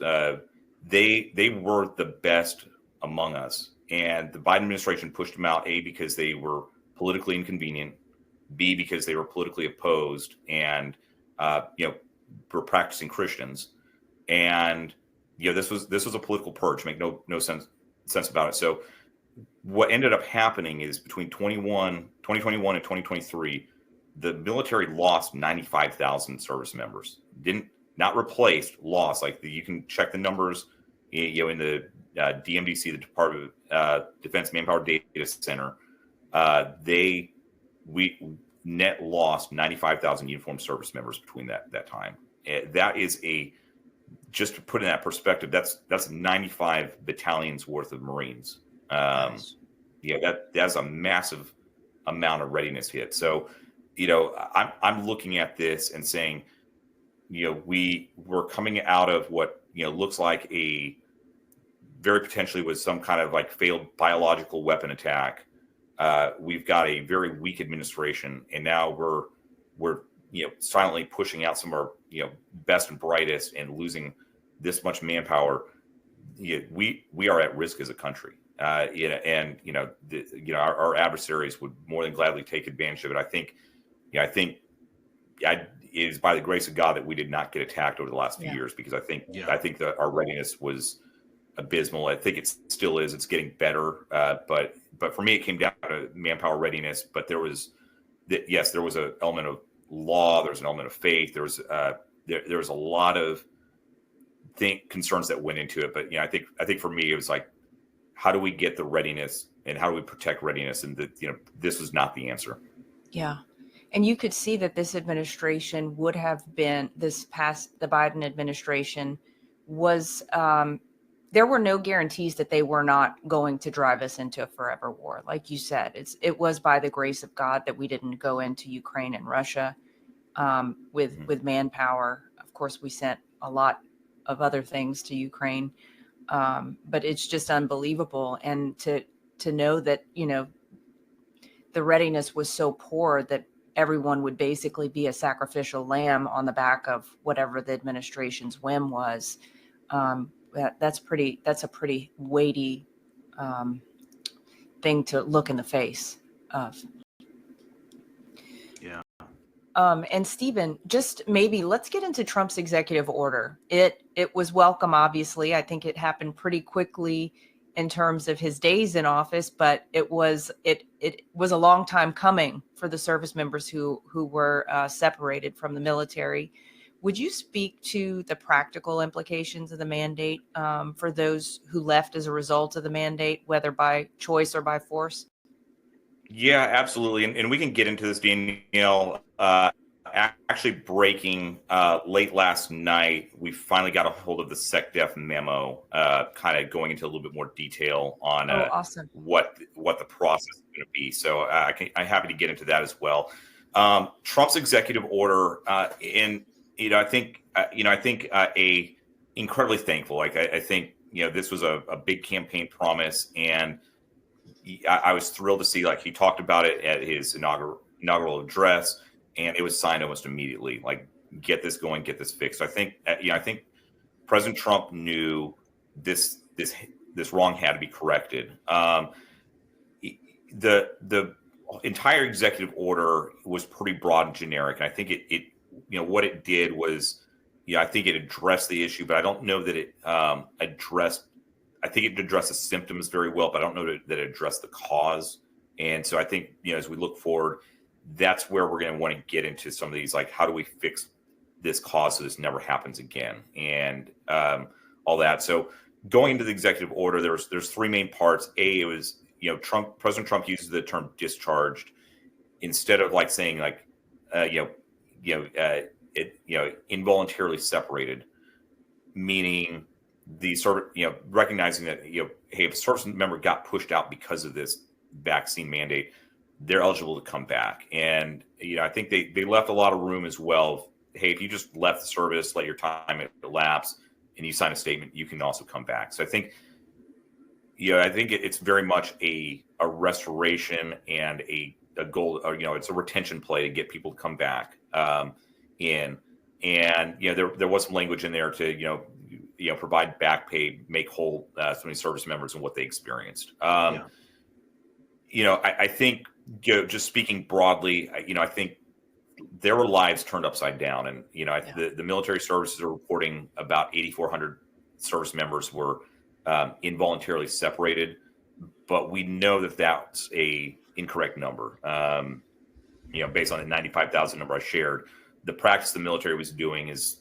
B: they were the best among us, and the Biden administration pushed them out, A, because they were politically inconvenient, B, because they were politically opposed, and were practicing Christians, and this was a political purge. Make no sense about it. So what ended up happening is between 2021 and 2023, the military lost 95,000 service members. Not replaced, lost. Like you can check the numbers, in the DMDC, the Department of Defense Manpower Data Center. We net lost 95,000 uniformed service members between that time. That is just to put in that perspective, that's 95 battalions worth of Marines. Nice. That's a massive amount of readiness hit. So, I'm looking at this and saying, we're coming out of what looks like a very potentially was some kind of like failed biological weapon attack. We've got a very weak administration, and now we're silently pushing out some of our best and brightest and losing this much manpower. We are at risk as a country, and our adversaries would more than gladly take advantage of it. I think it is by the grace of God that we did not get attacked over the last few years, because I think that our readiness was abysmal. I think it still is. It's getting better, but for me, it came down to manpower readiness. But there was an element of law. There's an element of faith. There was a lot of concerns that went into it. But I think for me, it was like, how do we get the readiness and how do we protect readiness? And this was not the answer.
D: Yeah. And you could see that this administration would have been the Biden administration was, there were no guarantees that they were not going to drive us into a forever war. Like you said, it was by the grace of God that we didn't go into Ukraine and Russia with manpower. Of course, we sent a lot of other things to Ukraine, but it's just unbelievable. And to know that, the readiness was so poor that everyone would basically be a sacrificial lamb on the back of whatever the administration's whim was. That's a pretty weighty thing to look in the face of.
A: Yeah.
D: And Stephen, just maybe let's get into Trump's executive order. It was welcome, obviously. I think it happened pretty quickly in terms of his days in office, but it was a long time coming for the service members who were separated from the military. Would you speak to the practical implications of the mandate for those who left as a result of the mandate, whether by choice or by force?
B: Yeah, absolutely. And we can get into this, Danielle. Actually breaking late last night, we finally got a hold of the SecDef memo, kind of going into a little bit more detail on
D: awesome.
B: what the process is going to be. So I'm happy to get into that as well. Trump's executive order, and I think incredibly thankful. Like I think this was a big campaign promise, and I was thrilled to see, like, he talked about it at his inaugural address, and it was signed almost immediately. Like, get this going, get this fixed. So I think President Trump knew this wrong had to be corrected. The entire executive order was pretty broad and generic, and I think it what it did was, I think it addressed the issue, but I don't know that it addressed. I think it addressed the symptoms very well, but I don't know that it addressed the cause. And so I think, as we look forward, that's where we're going to want to get into some of these, like, how do we fix this cause so this never happens again, and all that. So going into the executive order, there's three main parts. It was, President Trump uses the term discharged instead of like saying like, involuntarily separated, meaning the recognizing that, hey, if a service member got pushed out because of this vaccine mandate, they're eligible to come back. And, I think they left a lot of room as well. Hey, if you just left the service, let your time elapse, and you sign a statement, you can also come back. So I think, it's very much a restoration and a goal, or, it's a retention play to get people to come back in. And, there was some language in there to, provide back pay, make whole so many service members and what they experienced. I think, just speaking broadly, I think there were lives turned upside down. And, the military services are reporting about 8,400 service members were involuntarily separated, but we know that that's a incorrect number. Based on the 95,000 number I shared, the practice the military was doing is,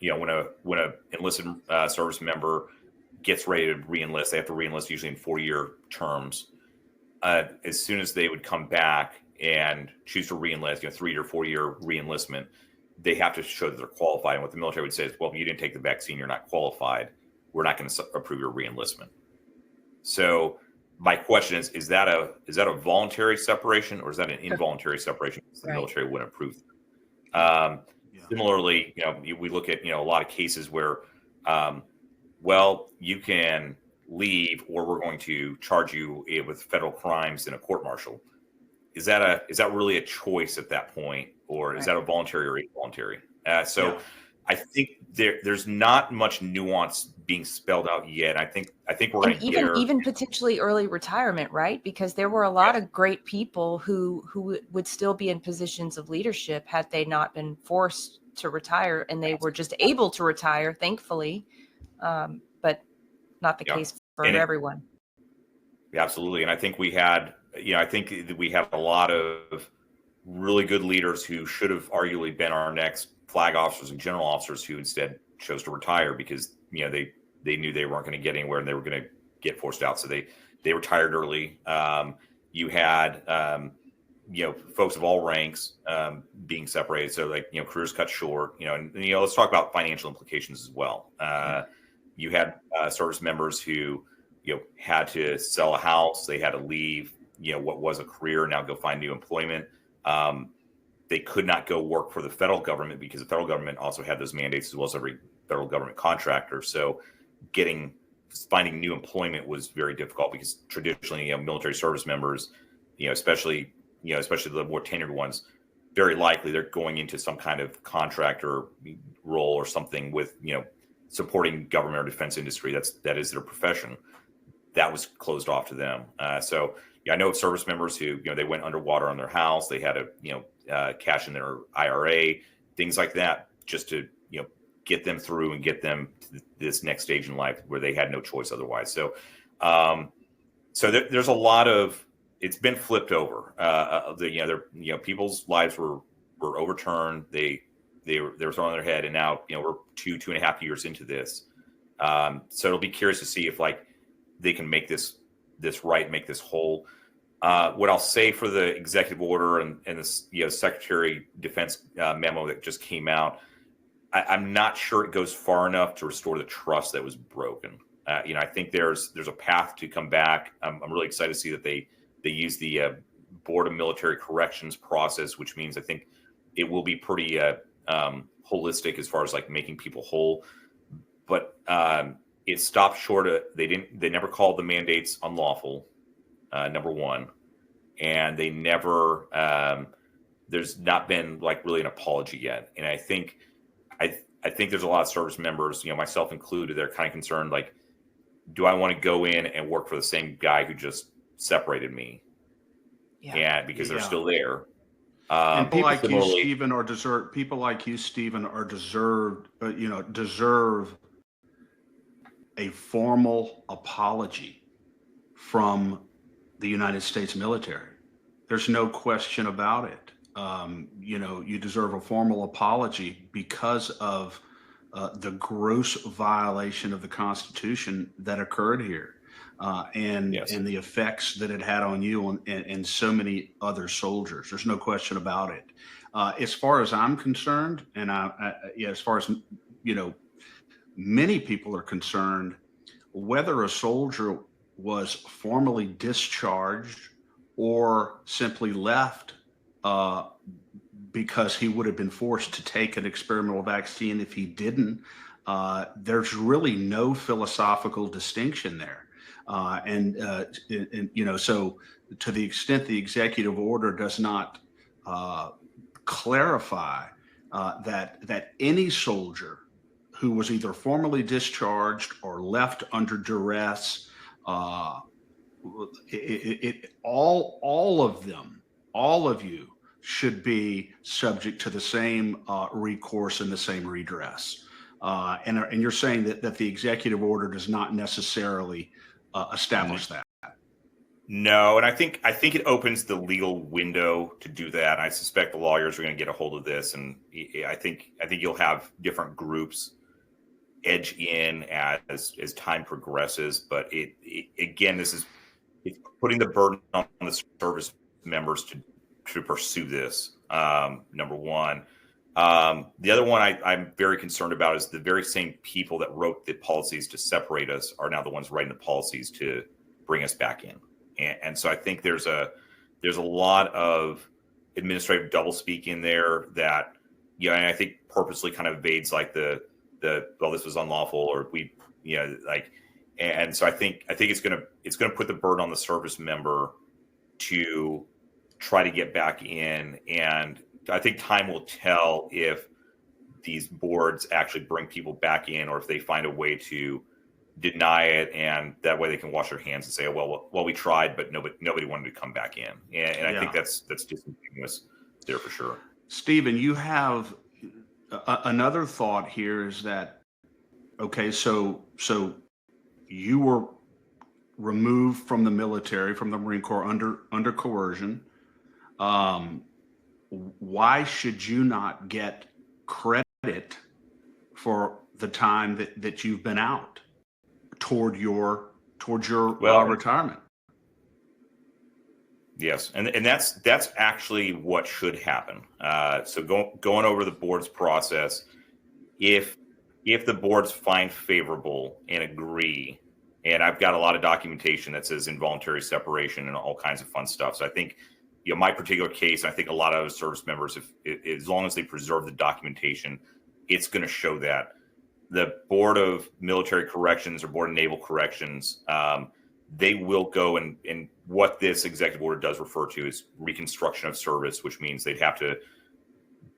B: when a enlisted service member gets ready to reenlist, they have to reenlist usually in 4-year terms. As soon as they would come back and choose to reenlist, 3 or 4 year reenlistment, they have to show that they're qualified. And what the military would say is, well, if you didn't take the vaccine, you're not qualified. We're not going to approve your reenlistment. So my question is that a voluntary separation, or is that an involuntary separation? The
D: Right.
B: military wouldn't approve. Similarly, we look at, a lot of cases where, you can leave, or we're going to charge you with federal crimes in a court martial. Is that really a choice at that point, or is that a voluntary or involuntary? I think there's not much nuance being spelled out yet. I think we're going to get there.
D: Even potentially early retirement, right? Because there were a lot of great people who would still be in positions of leadership had they not been forced to retire, and they were just able to retire, thankfully, but not the case for everyone.
B: Absolutely, and I think we had, we have a lot of really good leaders who should have arguably been our next flag officers and general officers, who instead chose to retire because they knew they weren't going to get anywhere and they were going to get forced out, so they retired early. You had folks of all ranks being separated, so careers cut short. And let's talk about financial implications as well. You had service members who had to sell a house, they had to leave what was a career, now go find new employment. They could not go work for the federal government because the federal government also had those mandates, as well as every federal government contractor. So finding new employment was very difficult, because traditionally, military service members, especially the more tenured ones, very likely they're going into some kind of contractor role or something with, supporting government or defense industry. That is their profession. That was closed off to them. I know of service members who, they went underwater on their house. They had to, cash in their IRA, things like that, just to, get them through and get them to this next stage in life where they had no choice otherwise. So, there's a lot of, it's been flipped over. People's lives were overturned. They were thrown on their head, and now, we're 2.5 years into this. So it'll be curious to see if they can make this right, make this whole. What I'll say for the executive order and this, Secretary of Defense memo that just came out, I'm not sure it goes far enough to restore the trust that was broken. I think there's a path to come back. I'm really excited to see that they use the Board of Military Corrections process, which means I think it will be pretty holistic as far as making people whole. But it stopped short of, they never called the mandates unlawful, number one, and they never there's not been really an apology yet. And I think there's a lot of service members, myself included, they're kind of concerned, do I want to go in and work for the same guy who just separated me? Yeah, because they're still there.
A: And people like you, Stephen, deserve a formal apology from the United States military. There's no question about it. You deserve a formal apology because of the gross violation of the Constitution that occurred here,
B: Yes.
A: and the effects that it had on you and so many other soldiers. There's no question about it. As far as I'm concerned, and yeah, as far as many people are concerned, whether a soldier was formally discharged or simply left uh, because he would have been forced to take an experimental vaccine if he didn't. There's really no philosophical distinction there. So to the extent the executive order does not clarify that any soldier who was either formally discharged or left under duress, uh, all of them, all of you should be subject to the same recourse and the same redress. And you're saying that the executive order does not necessarily establish that.
B: No, and I think it opens the legal window to do that. I suspect the lawyers are going to get a hold of this, and I think you'll have different groups edge in as time progresses. But again, it's putting the burden on the service members to pursue this. Number one. The other one I'm very concerned about is the very same people that wrote the policies to separate us are now the ones writing the policies to bring us back in. And so I think there's a lot of administrative doublespeak in there that, and I think purposely kind of evades like the well, this was unlawful, or and so I think it's gonna put the burden on the service member to try to get back in. And I think time will tell if these boards actually bring people back in, or if they find a way to deny it, and that way they can wash their hands and say, oh, well, we tried, but nobody wanted to come back in. And I think that's disambiguous there for sure.
A: Stephen, you have another thought here is that, okay, so you were removed from the military, from the Marine Corps under coercion. Why should you not get credit for the time that you've been out towards your retirement?
B: Yes, and that's actually what should happen. So going over the board's process, if the boards find favorable and agree, and I've got a lot of documentation that says involuntary separation and all kinds of fun stuff. So I think, my particular case, and I think a lot of other service members, as long as they preserve the documentation, it's going to show that. The Board of Military Corrections or Board of Naval Corrections, they will go and what this executive order does refer to is reconstruction of service, which means they'd have to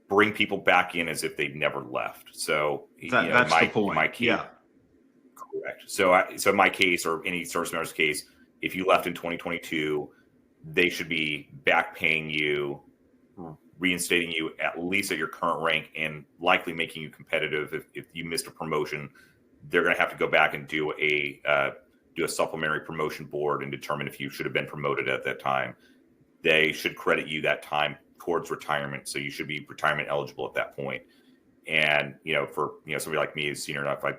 B: bring people back in as if they'd never left. So
A: that's the point.
B: My case,
A: yeah,
B: correct. So in my case, or any service member's case, if you left in 2022, they should be back paying you, reinstating you at least at your current rank, and likely making you competitive. If you missed a promotion, they're going to have to go back and do a supplementary promotion board and determine if you should have been promoted at that time. They should credit you that time towards retirement, so you should be retirement eligible at that point. And for somebody like me who's senior enough, I'm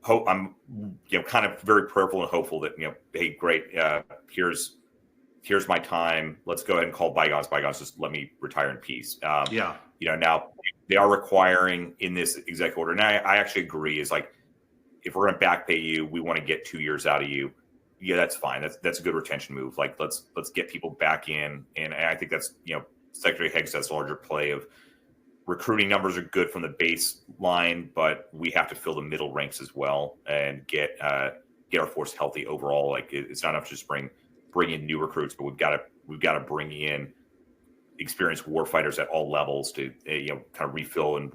B: kind of very prayerful and hopeful that hey, great, here's my time. Let's go ahead and call bygones. Just let me retire in peace. Now they are requiring in this executive order, and I actually agree, is like, if we're going to back pay you, we want to get 2 years out of you. Yeah, that's fine. That's a good retention move. Like, let's get people back in. And I think that's, Secretary Higgs has a larger play of recruiting numbers are good from the baseline, but we have to fill the middle ranks as well and get our force healthy overall. Like, it's not enough to just bring in new recruits, but we've got to bring in experienced warfighters at all levels to kind of refill and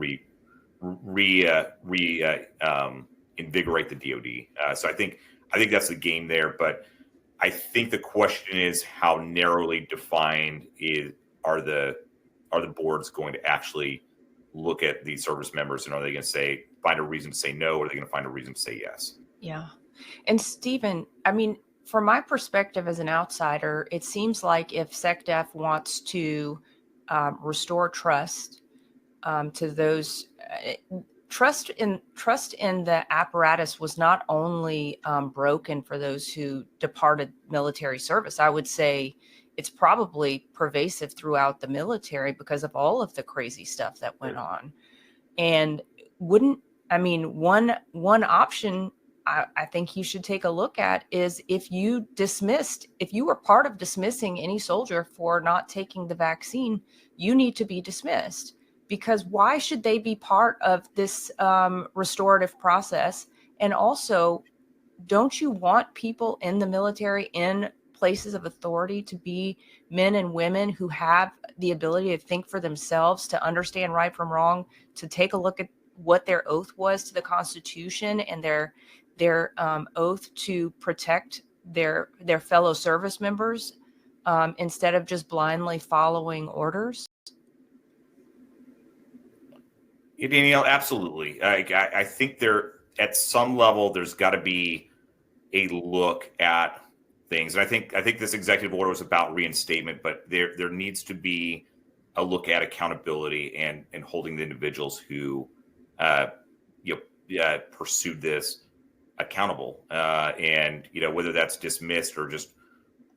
B: invigorate the DoD. So I think that's the game there. But I think the question is, how narrowly defined are the boards going to actually look at these service members, and are they going to find a reason to say no, or are they going to find a reason to say yes?
D: Yeah. And Stephen, I mean, from my perspective as an outsider, it seems like if SecDef wants to restore trust to those, trust in the apparatus was not only broken for those who departed military service. I would say it's probably pervasive throughout the military because of all of the crazy stuff that went on. And one option I think you should take a look at is if you were part of dismissing any soldier for not taking the vaccine, you need to be dismissed, because why should they be part of this restorative process? And also, don't you want people in the military in places of authority to be men and women who have the ability to think for themselves, to understand right from wrong, to take a look at what their oath was to the Constitution and their oath to protect their fellow service members, instead of just blindly following orders?
B: Yeah, Danielle, absolutely. I think at some level there's got to be a look at things, and I think this executive order was about reinstatement, but there needs to be a look at accountability and holding the individuals who pursued this accountable, and whether that's dismissed or just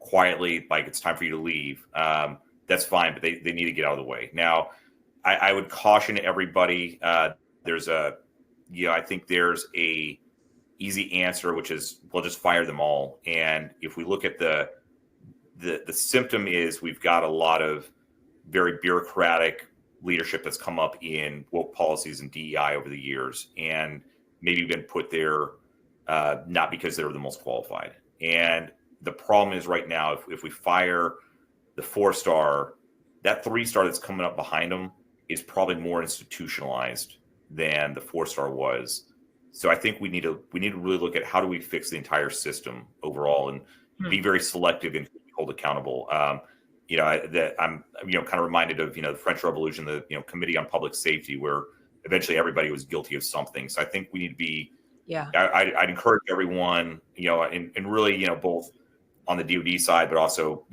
B: quietly like it's time for you to leave, that's fine, but they need to get out of the way. Now, I would caution everybody. I think there's a easy answer, which is, well, just fire them all. And if we look at the symptom is we've got a lot of very bureaucratic leadership that's come up in woke policies and DEI over the years, and maybe been put there not because they're the most qualified. And the problem is right now, if we fire the 4-star, that 3-star that's coming up behind them is probably more institutionalized than the 4-star was. So I think we need to really look at how do we fix the entire system overall and be very selective and hold accountable. I'm kind of reminded of the French Revolution, the Committee on Public Safety, where eventually everybody was guilty of something. So I think we need to be.
D: Yeah.
B: I'd encourage everyone, and really, both on the DoD side, but also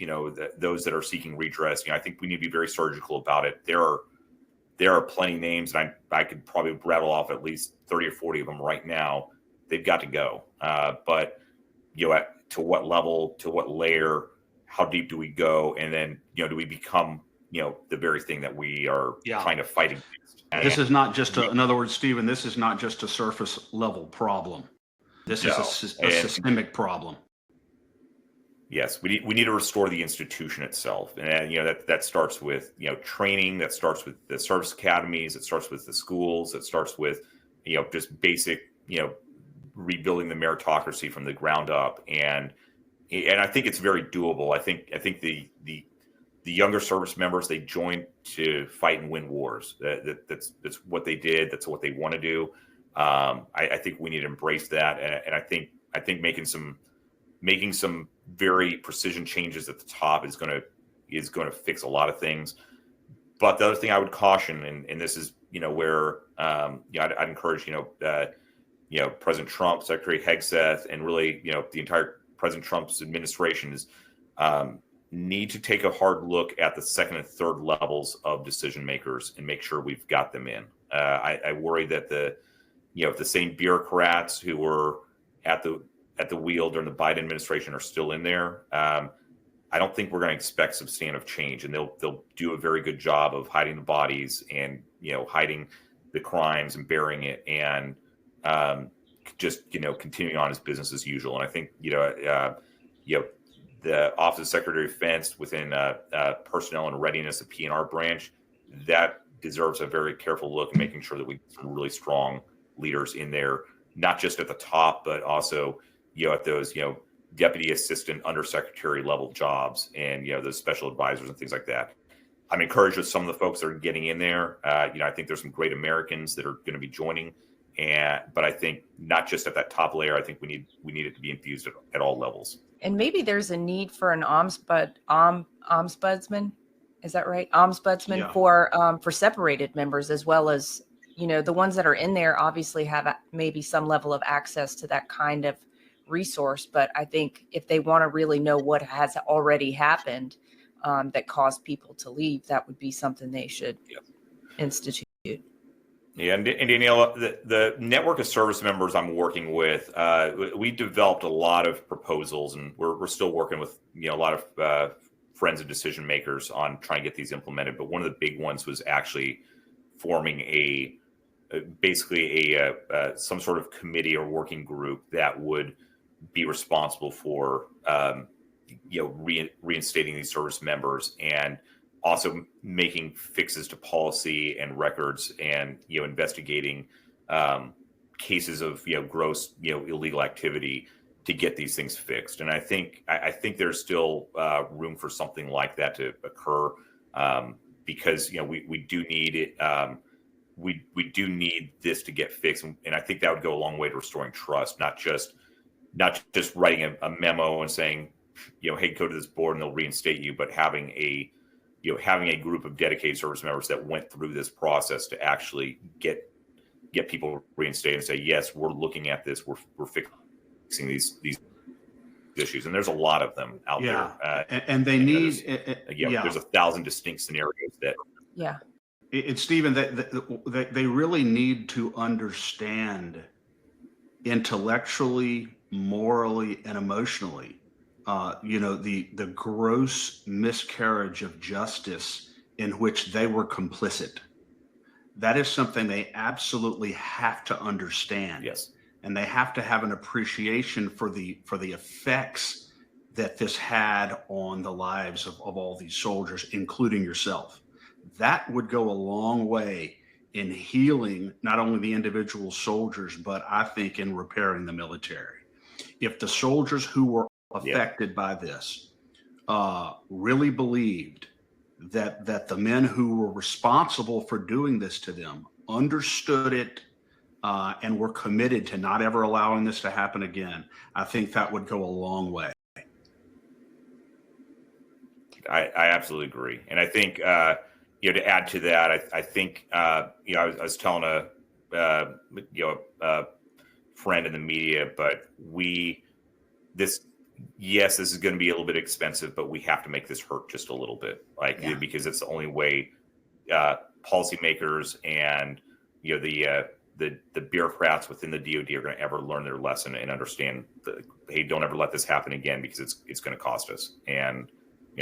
B: those that are seeking redress. I think we need to be very surgical about it. There are plenty of names, and I could probably rattle off at least 30 or 40 of them right now. They've got to go. But to what level, to what layer, how deep do we go? And then, do we become, the very thing that we are trying to fight against?
A: This is not just in other words, Stephen, this is not just a surface level problem. This is a systemic problem.
B: Yes, we need to restore the institution itself, and that starts with training, that starts with the service academies, it starts with the schools, it starts with just basic rebuilding the meritocracy from the ground up, and I think it's very doable. I think the younger service members, they joined to fight and win wars. That's what they did. That's what they want to do. I think we need to embrace that, and I think making some very precision changes at the top is going to fix a lot of things. But the other thing I would caution, and this is where I'd encourage President Trump, Secretary Hegseth, and really the entire President Trump's administration is need to take a hard look at the second and third levels of decision makers and make sure we've got them in. I worry that the same bureaucrats who were at the wheel during the Biden administration are still in there. I don't think we're going to expect substantive change, and they'll do a very good job of hiding the bodies and hiding the crimes and burying it, and just continuing on as business as usual. And I think the Office of Secretary of Defense within personnel and readiness, the PNR branch, that deserves a very careful look and making sure that we get some really strong leaders in there, not just at the top, but also at those deputy assistant undersecretary level jobs and those special advisors and things like that. I'm encouraged with some of the folks that are getting in there. I think there's some great Americans that are going to be joining, but I think not just at that top layer. I think we need it to be infused at all levels.
D: And maybe there's a need for an ombudsman. Is that right? Ombudsman for separated members, as well as the ones that are in there obviously have maybe some level of access to that kind of resource. But I think if they want to really know what has already happened that caused people to leave, that would be something they should institute.
B: Yeah, and Danielle, the network of service members I'm working with, we developed a lot of proposals, and we're still working with a lot of friends and decision makers on trying to get these implemented. But one of the big ones was actually forming basically some sort of committee or working group that would be responsible for reinstating these service members, and also making fixes to policy and records, and investigating cases of gross illegal activity to get these things fixed. And I think there's still room for something like that to occur, because we do need it. We do need this to get fixed, and I think that would go a long way to restoring trust, not just writing a memo and saying, hey, go to this board and they'll reinstate you, but having a group of dedicated service members that went through this process to actually get people reinstated and say, yes, we're looking at this, we're fixing these issues. And there's a lot of them out there.
A: And they need,
B: there's 1,000 distinct scenarios that.
D: Yeah.
A: It's Stephen, that they really need to understand intellectually, morally, and emotionally, the gross miscarriage of justice in which they were complicit. That is something they absolutely have to understand.
B: Yes.
A: And they have to have an appreciation for the effects that this had on the lives of all these soldiers, including yourself. That would go a long way in healing not only the individual soldiers, but I think in repairing the military. If the soldiers who were affected by this really believed that the men who were responsible for doing this to them understood it and were committed to not ever allowing this to happen again, I think that would go a long way.
B: I absolutely agree. And I think, to add to that, I think, I was telling a friend in the media, but this is going to be a little bit expensive, but we have to make this hurt just a little bit, because it's the only way policymakers and the bureaucrats within the DoD are going to ever learn their lesson and understand hey, don't ever let this happen again, because it's going to cost us. And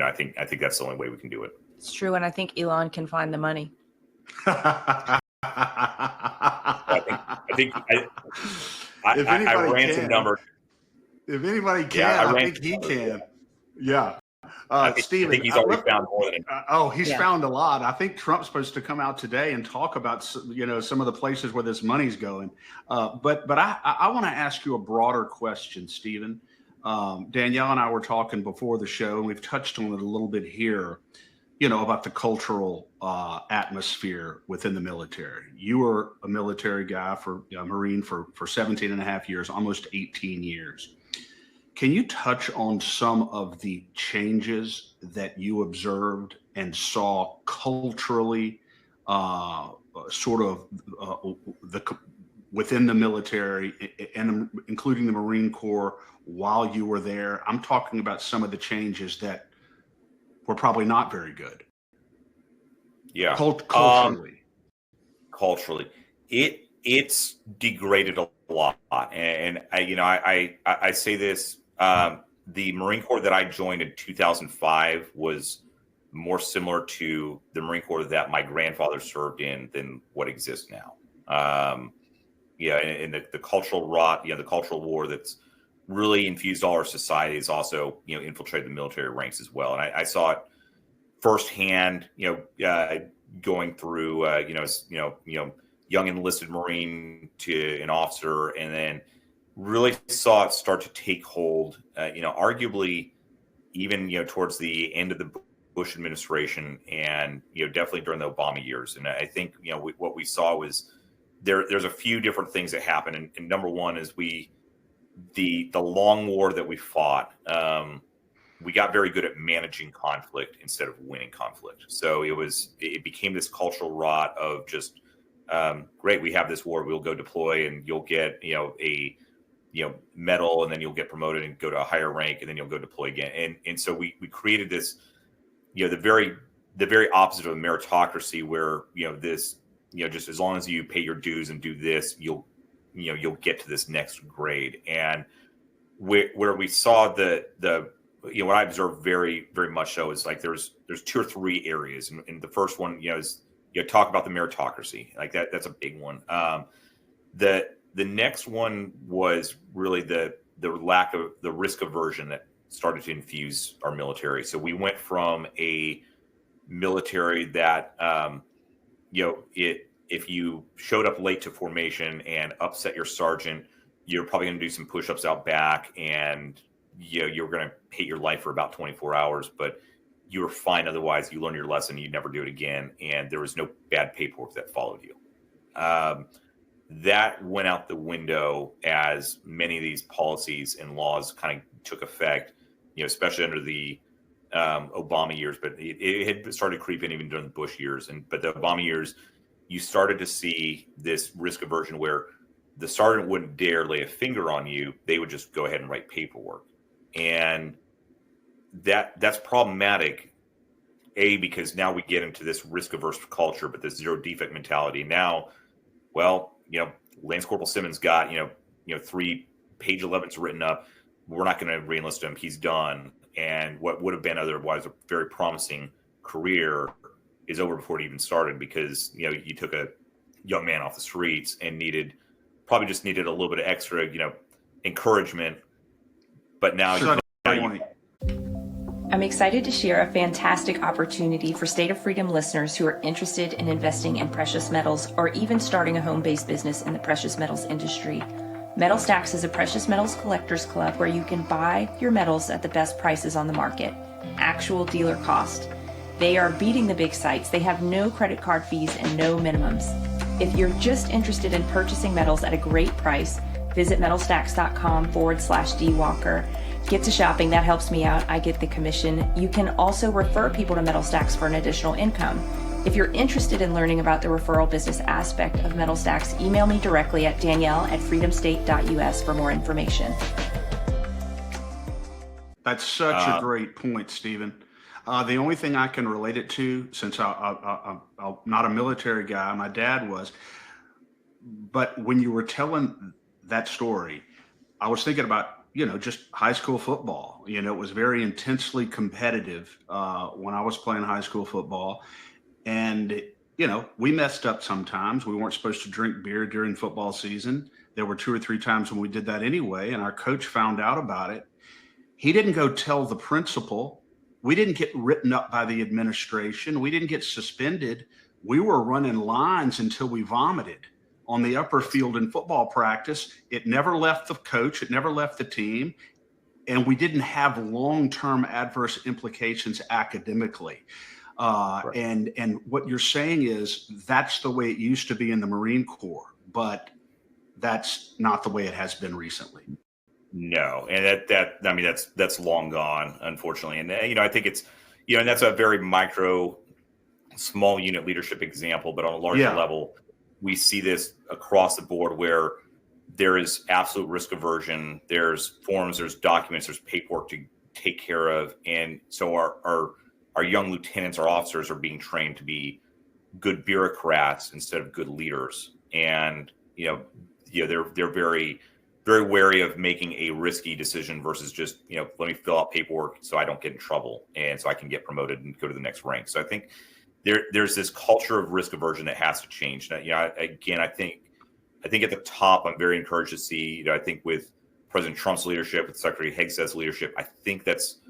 B: I think that's the only way we can do it.
D: It's true, and I think Elon can find the money.
B: I ran some numbers.
A: If anybody can, I think he can. Yeah. Stephen,
B: I think he's already found more than
A: he's found a lot. I think Trump's supposed to come out today and talk about some of the places where this money's going. But I want to ask you a broader question, Stephen. Danielle and I were talking before the show, and we've touched on it a little bit here, about the cultural atmosphere within the military. You were a military guy, a Marine for 17 and a half years, almost 18 years. Can you touch on some of the changes that you observed and saw culturally, within the military, and including the Marine Corps while you were there? I'm talking about some of the changes that were probably not very good.
B: Yeah.
A: Culturally.
B: Culturally. It's degraded a lot. And I say this, the Marine Corps that I joined in 2005 was more similar to the Marine Corps that my grandfather served in than what exists now. And the cultural rot, the cultural war that's really infused all our society is also, infiltrated the military ranks as well. And I saw it firsthand, going through, young enlisted Marine to an officer, and then really saw it start to take hold, arguably even, towards the end of the Bush administration, and, definitely during the Obama years. And I think, what we saw was there's a few different things that happened. And number one is the long war that we fought, we got very good at managing conflict instead of winning conflict. So it became this cultural rot of just, great, we have this war, we'll go deploy, and you'll get, medal, and then you'll get promoted and go to a higher rank, and then you'll go deploy again. And so we created this, the very opposite of a meritocracy, where this, just as long as you pay your dues and do this, you'll get to this next grade. And where we saw the what I observed very, very much so is like there's 2 or 3 areas, and the first one is talk about the meritocracy, like that's a big one. The next one was really the lack of the risk aversion that started to infuse our military. So we went from a military that if you showed up late to formation and upset your sergeant, you're probably going to do some push-ups out back, and you're going to hate your life for about 24 hours, but you were fine otherwise. You learned your lesson, you'd never do it again, and there was no bad paperwork that followed you. That went out the window as many of these policies and laws kind of took effect, especially under the Obama years, but it had started creeping even during the Bush years. But the Obama years, you started to see this risk aversion where the sergeant wouldn't dare lay a finger on you. They would just go ahead and write paperwork. And that's problematic, because now we get into this risk averse culture, but this zero defect mentality. Now, Lance Corporal Simmons got, 3 page 11s written up. We're not going to reenlist him. He's done. And what would have been otherwise a very promising career is over before it even started, because, you took a young man off the streets and probably just needed a little bit of extra, encouragement. But now
D: I'm excited to share a fantastic opportunity for State of Freedom listeners who are interested in investing in precious metals, or even starting a home-based business in the precious metals industry. Metal Stacks is a precious metals collectors club where you can buy your metals at the best prices on the market, actual dealer cost. They are beating the big sites. They have no credit card fees and no minimums. If you're just interested in purchasing metals at a great price, visit metalstacks.com/DWalker. Get to shopping. That helps me out. I get the commission. You can also refer people to Metal Stacks for an additional income. If you're interested in learning about the referral business aspect of Metal Stacks, email me directly at Danielle@freedomstate.us for more information.
A: That's such a great point, Stephen. The only thing I can relate it to, since I'm not a military guy, my dad was, but when you were telling that story, I was thinking about, just high school football. It was very intensely competitive when I was playing high school football. And, we messed up sometimes. We weren't supposed to drink beer during football season. There were 2 or 3 times when we did that anyway, and our coach found out about it. He didn't go tell the principal. We didn't get written up by the administration. We didn't get suspended. We were running lines until we vomited on the upper field in football practice. It never left the coach. It never left the team. And we didn't have long-term adverse implications academically. Right. And what you're saying is that's the way it used to be in the Marine Corps, but that's not the way it has been recently.
B: No. And that's long gone, unfortunately. And, I think it's, and that's a very micro, small unit leadership example, but on a larger level, we see this across the board where there is absolute risk aversion. There's forms, there's documents, there's paperwork to take care of. And so our young lieutenants, our officers are being trained to be good bureaucrats instead of good leaders. And, they're very, very wary of making a risky decision versus just, let me fill out paperwork so I don't get in trouble and so I can get promoted and go to the next rank. So I think there's this culture of risk aversion that has to change. Now, again, I think at the top, I'm very encouraged to see, I think with President Trump's leadership, with Secretary Hegseth's leadership, I think that's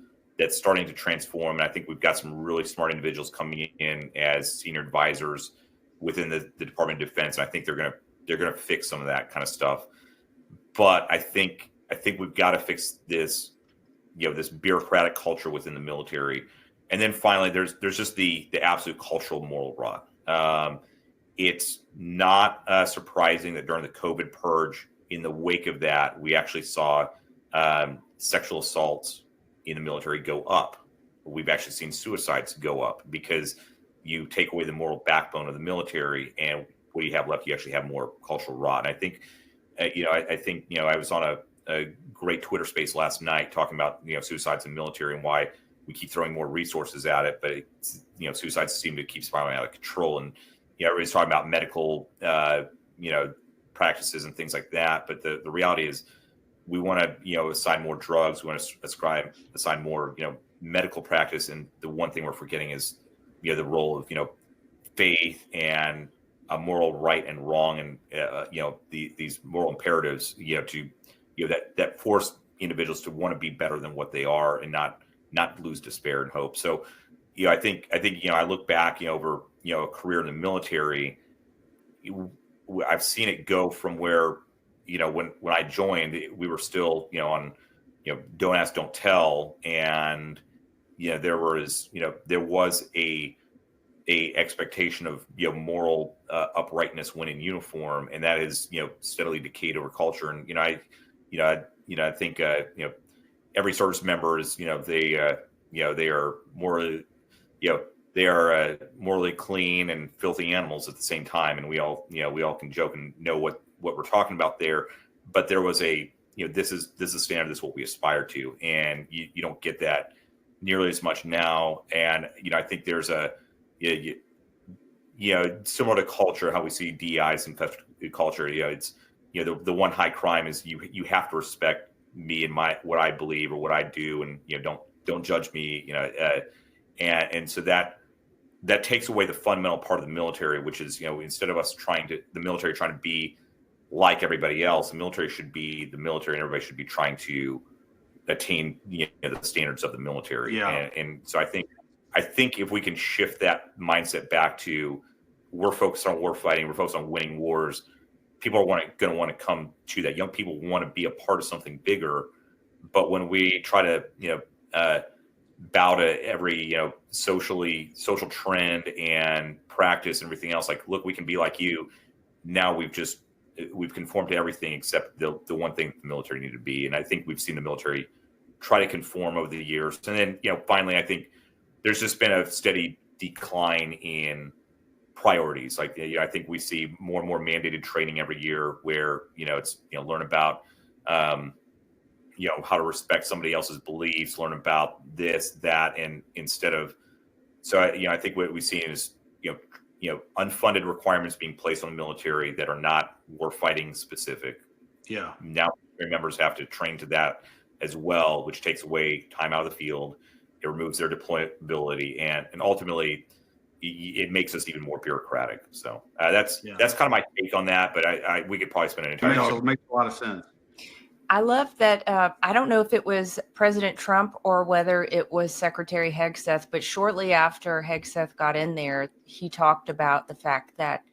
B: starting to transform. And I think we've got some really smart individuals coming in as senior advisors within the Department of Defense. And I think they're going to fix some of that kind of stuff. But I think we've got to fix this, this bureaucratic culture within the military. And then finally, there's just the absolute cultural moral rot. It's not surprising that during the COVID purge, in the wake of that, we actually saw sexual assaults in the military go up. We've actually seen suicides go up because you take away the moral backbone of the military, and what you have left, you actually have more cultural rot. And I think, I was on a great Twitter space last night talking about, suicides in the military and why we keep throwing more resources at it, but it's, suicides seem to keep spiraling out of control. And everybody's talking about medical, practices and things like that. But the reality is, we want to, assign more drugs. We want to assign more, medical practice. And the one thing we're forgetting is, the role of, faith and a moral right and wrong, and these moral imperatives, that force individuals to want to be better than what they are and not lose despair and hope. So, I think I look back, over a career in the military. I've seen it go from where, when I joined, we were still, on, don't ask, don't tell, and there was a expectation of moral uprightness when in uniform, and that has steadily decayed over culture. And I think every service member is they are morally they are morally clean and filthy animals at the same time, and we all can joke and know what we're talking about there. But there was a this is standard, this is what we aspire to, and you don't get that nearly as much now. And I think there's a similar to culture, how we see DEIs in culture. It's the one high crime is you have to respect me and what I believe or what I do, and don't judge me. And so that takes away the fundamental part of the military, which is instead of us the military trying to be like everybody else, the military should be the military, and everybody should be trying to attain the standards of the military.
A: Yeah.
B: And so I think if we can shift that mindset back to we're focused on war fighting, we're focused on winning wars, people are going to want to come to that. Young people want to be a part of something bigger. But when we try to bow to every social trend and practice and everything else, like, look, we can be like you. Now we've conformed to everything except the one thing the military needed to be. And I think we've seen the military try to conform over the years. And then, finally, I think there's just been a steady decline in priorities. Like, I think we see more and more mandated training every year where, it's, learn about, how to respect somebody else's beliefs, learn about this, that, and instead of, so, I think what we've seen is, unfunded requirements being placed on the military that are not war fighting specific.
A: Yeah.
B: Now members have to train to that as well, which takes away time out of the field. It removes their deployability, and ultimately it makes us even more bureaucratic. So that's kind of my take on that. But we could probably spend an entire
A: show. It makes a lot of sense.
D: I love that. I don't know if it was President Trump or whether it was Secretary Hegseth, but shortly after Hegseth got in there, he talked about the fact that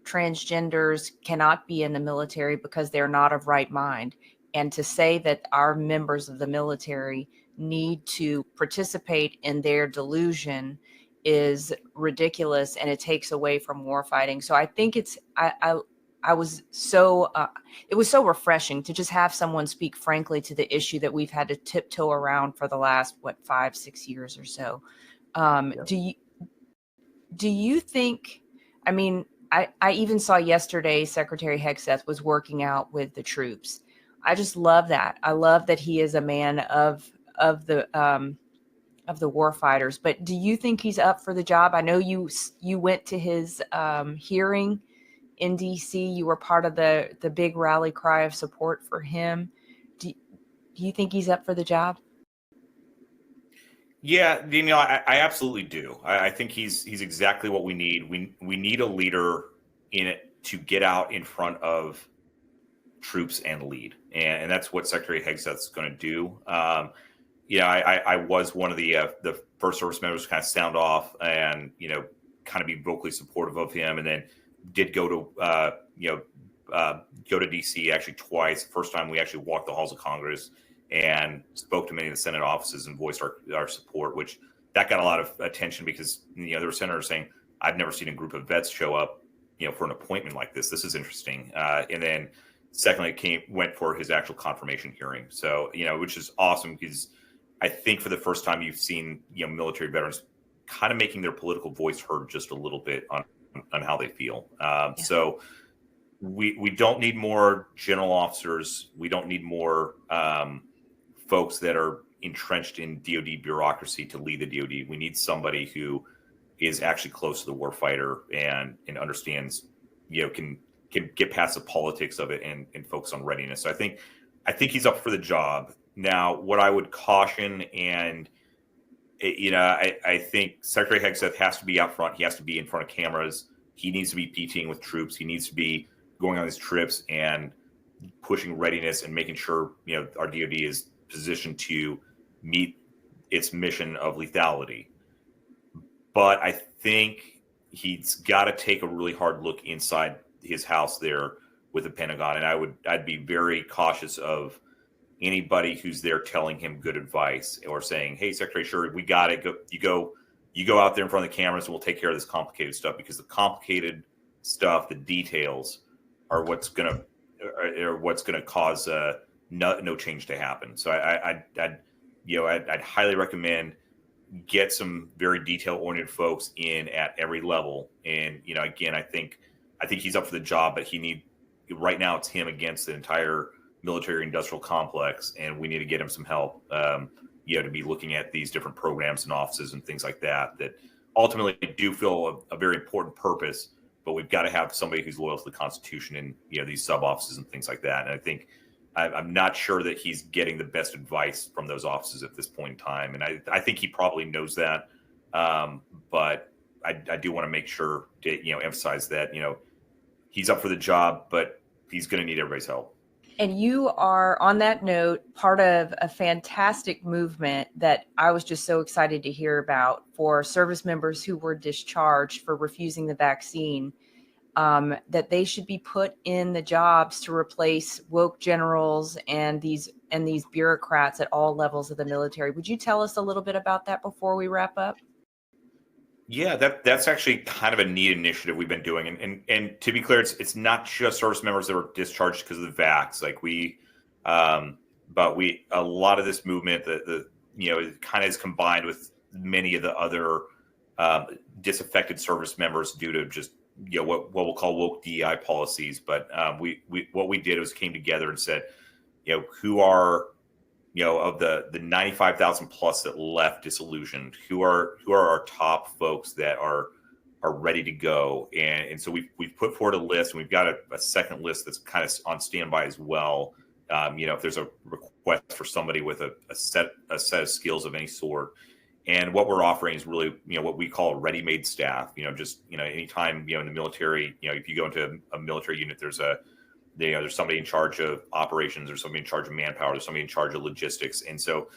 D: transgenders cannot be in the military because they're not of right mind. And to say that our members of the military need to participate in their delusion is ridiculous, and it takes away from war fighting. So I think it was so refreshing to just have someone speak frankly to the issue that we've had to tiptoe around for the last 5-6 years or so. Do you think, I mean, I even saw yesterday Secretary Hegseth was working out with the troops. I just love that. I love that he is a man of the war fighters. But do you think he's up for the job? I know you went to his hearing in DC. You were part of the big rally cry of support for him. Do you think he's up for the job?
B: Yeah, Danielle, I absolutely do. I think he's exactly what we need. We need a leader in it to get out in front of troops and lead, and that's what Secretary Hegseth's going to do. I was one of the first service members to kind of sound off and kind of be vocally supportive of him, and then did go to DC actually twice. The first time we actually walked the halls of Congress and spoke to many of the Senate offices and voiced our support, which that got a lot of attention because there were senators saying, I've never seen a group of vets show up for an appointment like this. This is interesting. And then secondly, went for his actual confirmation hearing. So, which is awesome because I think for the first time you've seen, military veterans kind of making their political voice heard just a little bit on how they feel. So we don't need more general officers. We don't need more folks that are entrenched in DoD bureaucracy to lead the DoD. We need somebody who is actually close to the warfighter and understands, can get past the politics of it and focus on readiness. So I think he's up for the job. Now, what I would caution, and I think Secretary Hegseth has to be out front. He has to be in front of cameras. He needs to be PTing with troops. He needs to be going on these trips and pushing readiness and making sure our DoD is positioned to meet its mission of lethality. But I think he's got to take a really hard look inside his house there with the Pentagon, and I'd be very cautious of anybody who's there telling him good advice or saying, "Hey, Secretary, sure, we got it. You go out there in front of the cameras, and we'll take care of this complicated stuff," because the complicated stuff, the details, are what's gonna cause no change to happen. So I'd highly recommend get some very detail-oriented folks in at every level. And again, I think he's up for the job, but right now it's him against the entire military-industrial complex, and we need to get him some help. To be looking at these different programs and offices and things like that ultimately do fill a very important purpose. But we've got to have somebody who's loyal to the Constitution and these sub offices and things like that. And I think I'm not sure that he's getting the best advice from those offices at this point in time. And I think he probably knows that. But I do want to make sure to emphasize that he's up for the job, but he's going to need everybody's help.
D: And you are, on that note, part of a fantastic movement that I was just so excited to hear about for service members who were discharged for refusing the vaccine, that they should be put in the jobs to replace woke generals and these bureaucrats at all levels of the military. Would you tell us a little bit about that before we wrap up?
B: Yeah, that's actually kind of a neat initiative we've been doing, and to be clear, it's not just service members that were discharged because of the vax. Like a lot of this movement it kind of is combined with many of the other disaffected service members due to just what we'll call woke DEI policies. But what we did was came together and said, who are of the 95,000 plus that left disillusioned, who are our top folks that are ready to go, and so we've put forward a list, and we've got a second list that's kind of on standby as well. If there's a request for somebody with a set of skills of any sort, and what we're offering is really what we call a ready-made staff. Anytime in the military, if you go into a military unit, there's somebody in charge of operations, there's somebody in charge of manpower, there's somebody in charge of logistics. And so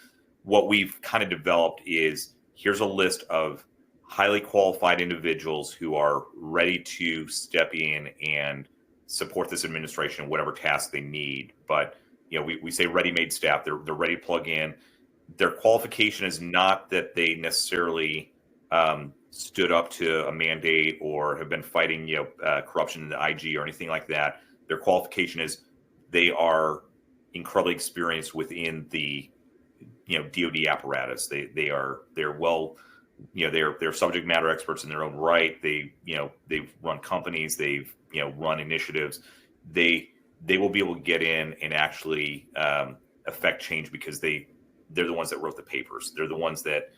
B: what we've kind of developed is, here's a list of highly qualified individuals who are ready to step in and support this administration in whatever task they need. But, we say ready-made staff, they're ready to plug in. Their qualification is not that they necessarily stood up to a mandate or have been fighting, corruption in the IG or anything like that. Their qualification is they are incredibly experienced within the DoD apparatus. They're well, they're subject matter experts in their own right. They've run companies, they've run initiatives. They will be able to get in and actually affect change because they're the ones that wrote the papers. They're the ones that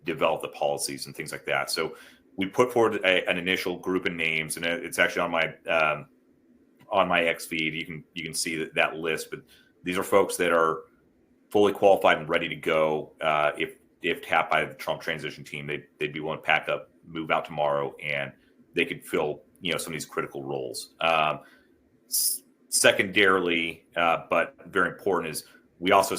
B: develop the policies and things like that. So we put forward an initial group of names, and it's actually on my X feed. You can see that list, but these are folks that are fully qualified and ready to go. If tapped by the Trump transition team, they'd be willing to pack up, move out tomorrow, and they could fill some of these critical roles. Secondarily, but very important, is we also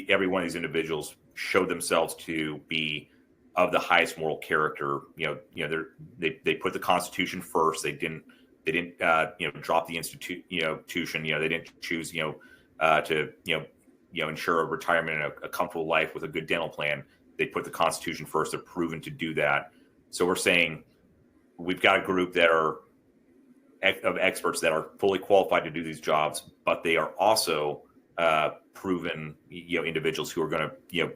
B: every one of these individuals showed themselves to be of the highest moral character. They put the Constitution first. They didn't drop the institution. They didn't choose to ensure a retirement and a comfortable life with a good dental plan. They put the Constitution first. They're proven to do that. So we're saying we've got a group that are of experts that are fully qualified to do these jobs, but they are also proven individuals who are going to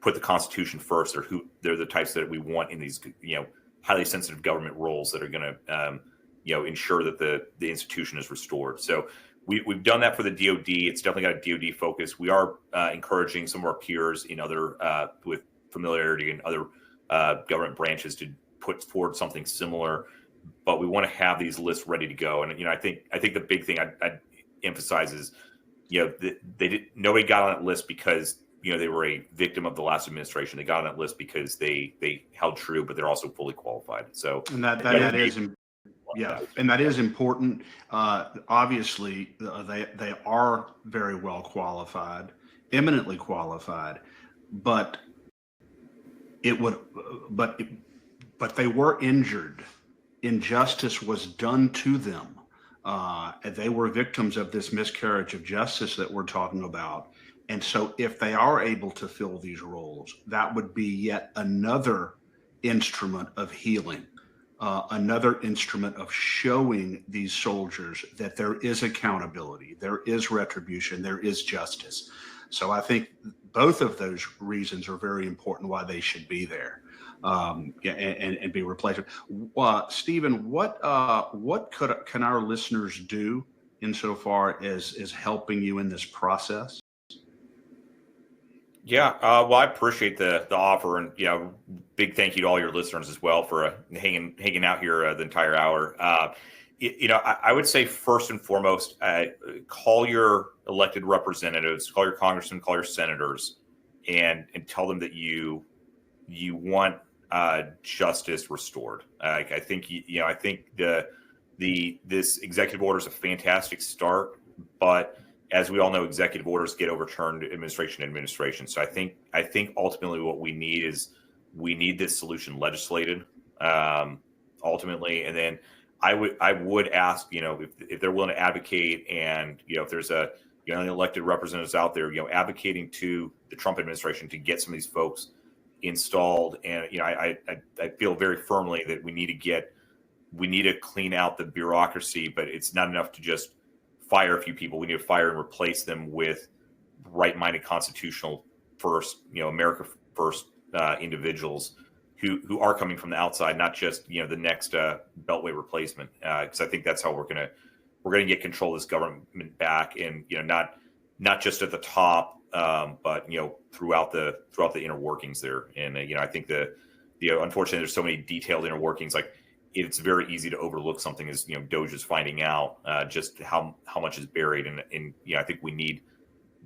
B: put the Constitution first, or they're the types that we want in these highly sensitive government roles that are going to ensure that the institution is restored. So we've done that for the DoD. It's definitely got a DoD focus. We are encouraging some of our peers in other with familiarity in other government branches to put forward something similar. But we want to have these lists ready to go. And I think the big thing I'd emphasize is nobody got on that list because they were a victim of the last administration. They got on that list because they held true, but they're also fully qualified. So
A: and that is. Yeah, and that is important. Obviously, they are very well qualified, eminently qualified, but they were injured. Injustice was done to them. They were victims of this miscarriage of justice that we're talking about. And so if they are able to fill these roles, that would be yet another instrument of healing. Another instrument of showing these soldiers that there is accountability, there is retribution, there is justice. So I think both of those reasons are very important why they should be there and be replaced. Stephen, what can our listeners do insofar as helping you in this process?
B: Yeah, well, I appreciate the offer, and big thank you to all your listeners as well for hanging out here the entire hour. I would say first and foremost, call your elected representatives, call your congressmen, call your senators, and tell them that you want justice restored. I think this executive order is a fantastic start, but as we all know, executive orders get overturned administration to administration. So I think ultimately what we need is this solution legislated ultimately. And then I would ask, if they're willing to advocate, and if there's any elected representatives out there, advocating to the Trump administration to get some of these folks installed. And I feel very firmly that we need to clean out the bureaucracy, but it's not enough to just fire a few people. We need to fire and replace them with right-minded, constitutional first, America first individuals who are coming from the outside, not just the next beltway replacement. Because I think that's how we're gonna get control of this government back, and not just at the top, but throughout the inner workings there. And I think unfortunately there's so many detailed inner workings. Like, it's very easy to overlook something as DOJ is finding out just how much is buried, and I think we need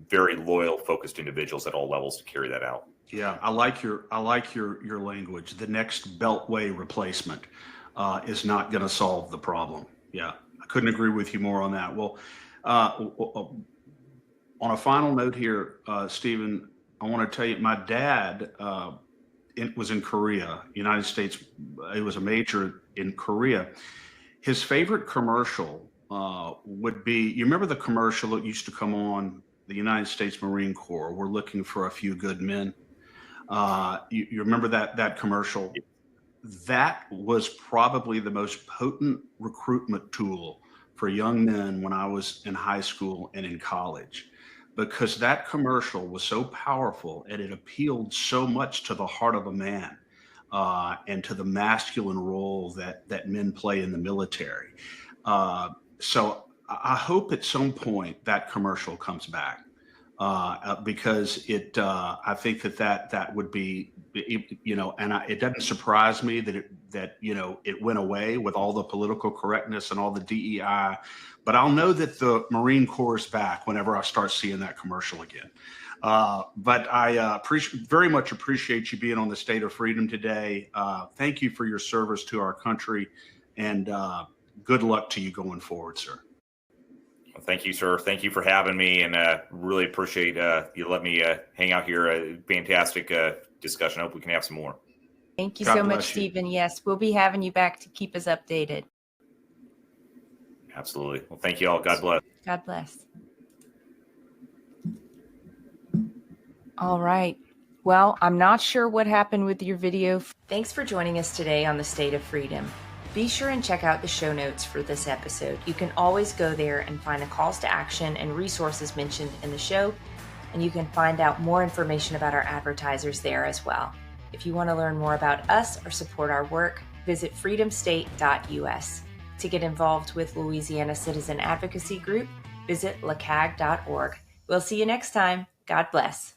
B: very loyal, focused individuals at all levels to carry that out.
A: Yeah, I like your language. The next beltway replacement is not going to solve the problem. Yeah, I couldn't agree with you more on that. Well, on a final note here, Stephen, I want to tell you, my dad was in Korea, United States. He was a major in Korea. His favorite commercial would be, you remember the commercial that used to come on, the United States Marine Corps, we're looking for a few good men. You remember that commercial? That was probably the most potent recruitment tool for young men when I was in high school and in college, because that commercial was so powerful and it appealed so much to the heart of a man and to the masculine role that men play in the military. So I hope at some point that commercial comes back because I think that would be, it doesn't surprise me that it went away with all the political correctness and all the DEI. But I'll know that the Marine Corps is back whenever I start seeing that commercial again. But I very much appreciate you being on the State of Freedom today. Thank you for your service to our country, and good luck to you going forward, sir.
B: Well, thank you, sir. Thank you for having me, and really appreciate you let me hang out here. A fantastic discussion. I hope we can have some more.
D: Thank you
A: God
D: so much,
A: bless you.
D: Stephen. Yes, we'll be having you back to keep us updated.
B: Absolutely. Well, thank you all. God bless.
D: God bless. All right. Well, I'm not sure what happened with your video. Thanks for joining us today on the State of Freedom. Be sure and check out the show notes for this episode. You can always go there and find the calls to action and resources mentioned in the show, and you can find out more information about our advertisers there as well. If you want to learn more about us or support our work, visit freedomstate.us. To get involved with Louisiana Citizen Advocacy Group, visit lacag.org. We'll see you next time. God bless.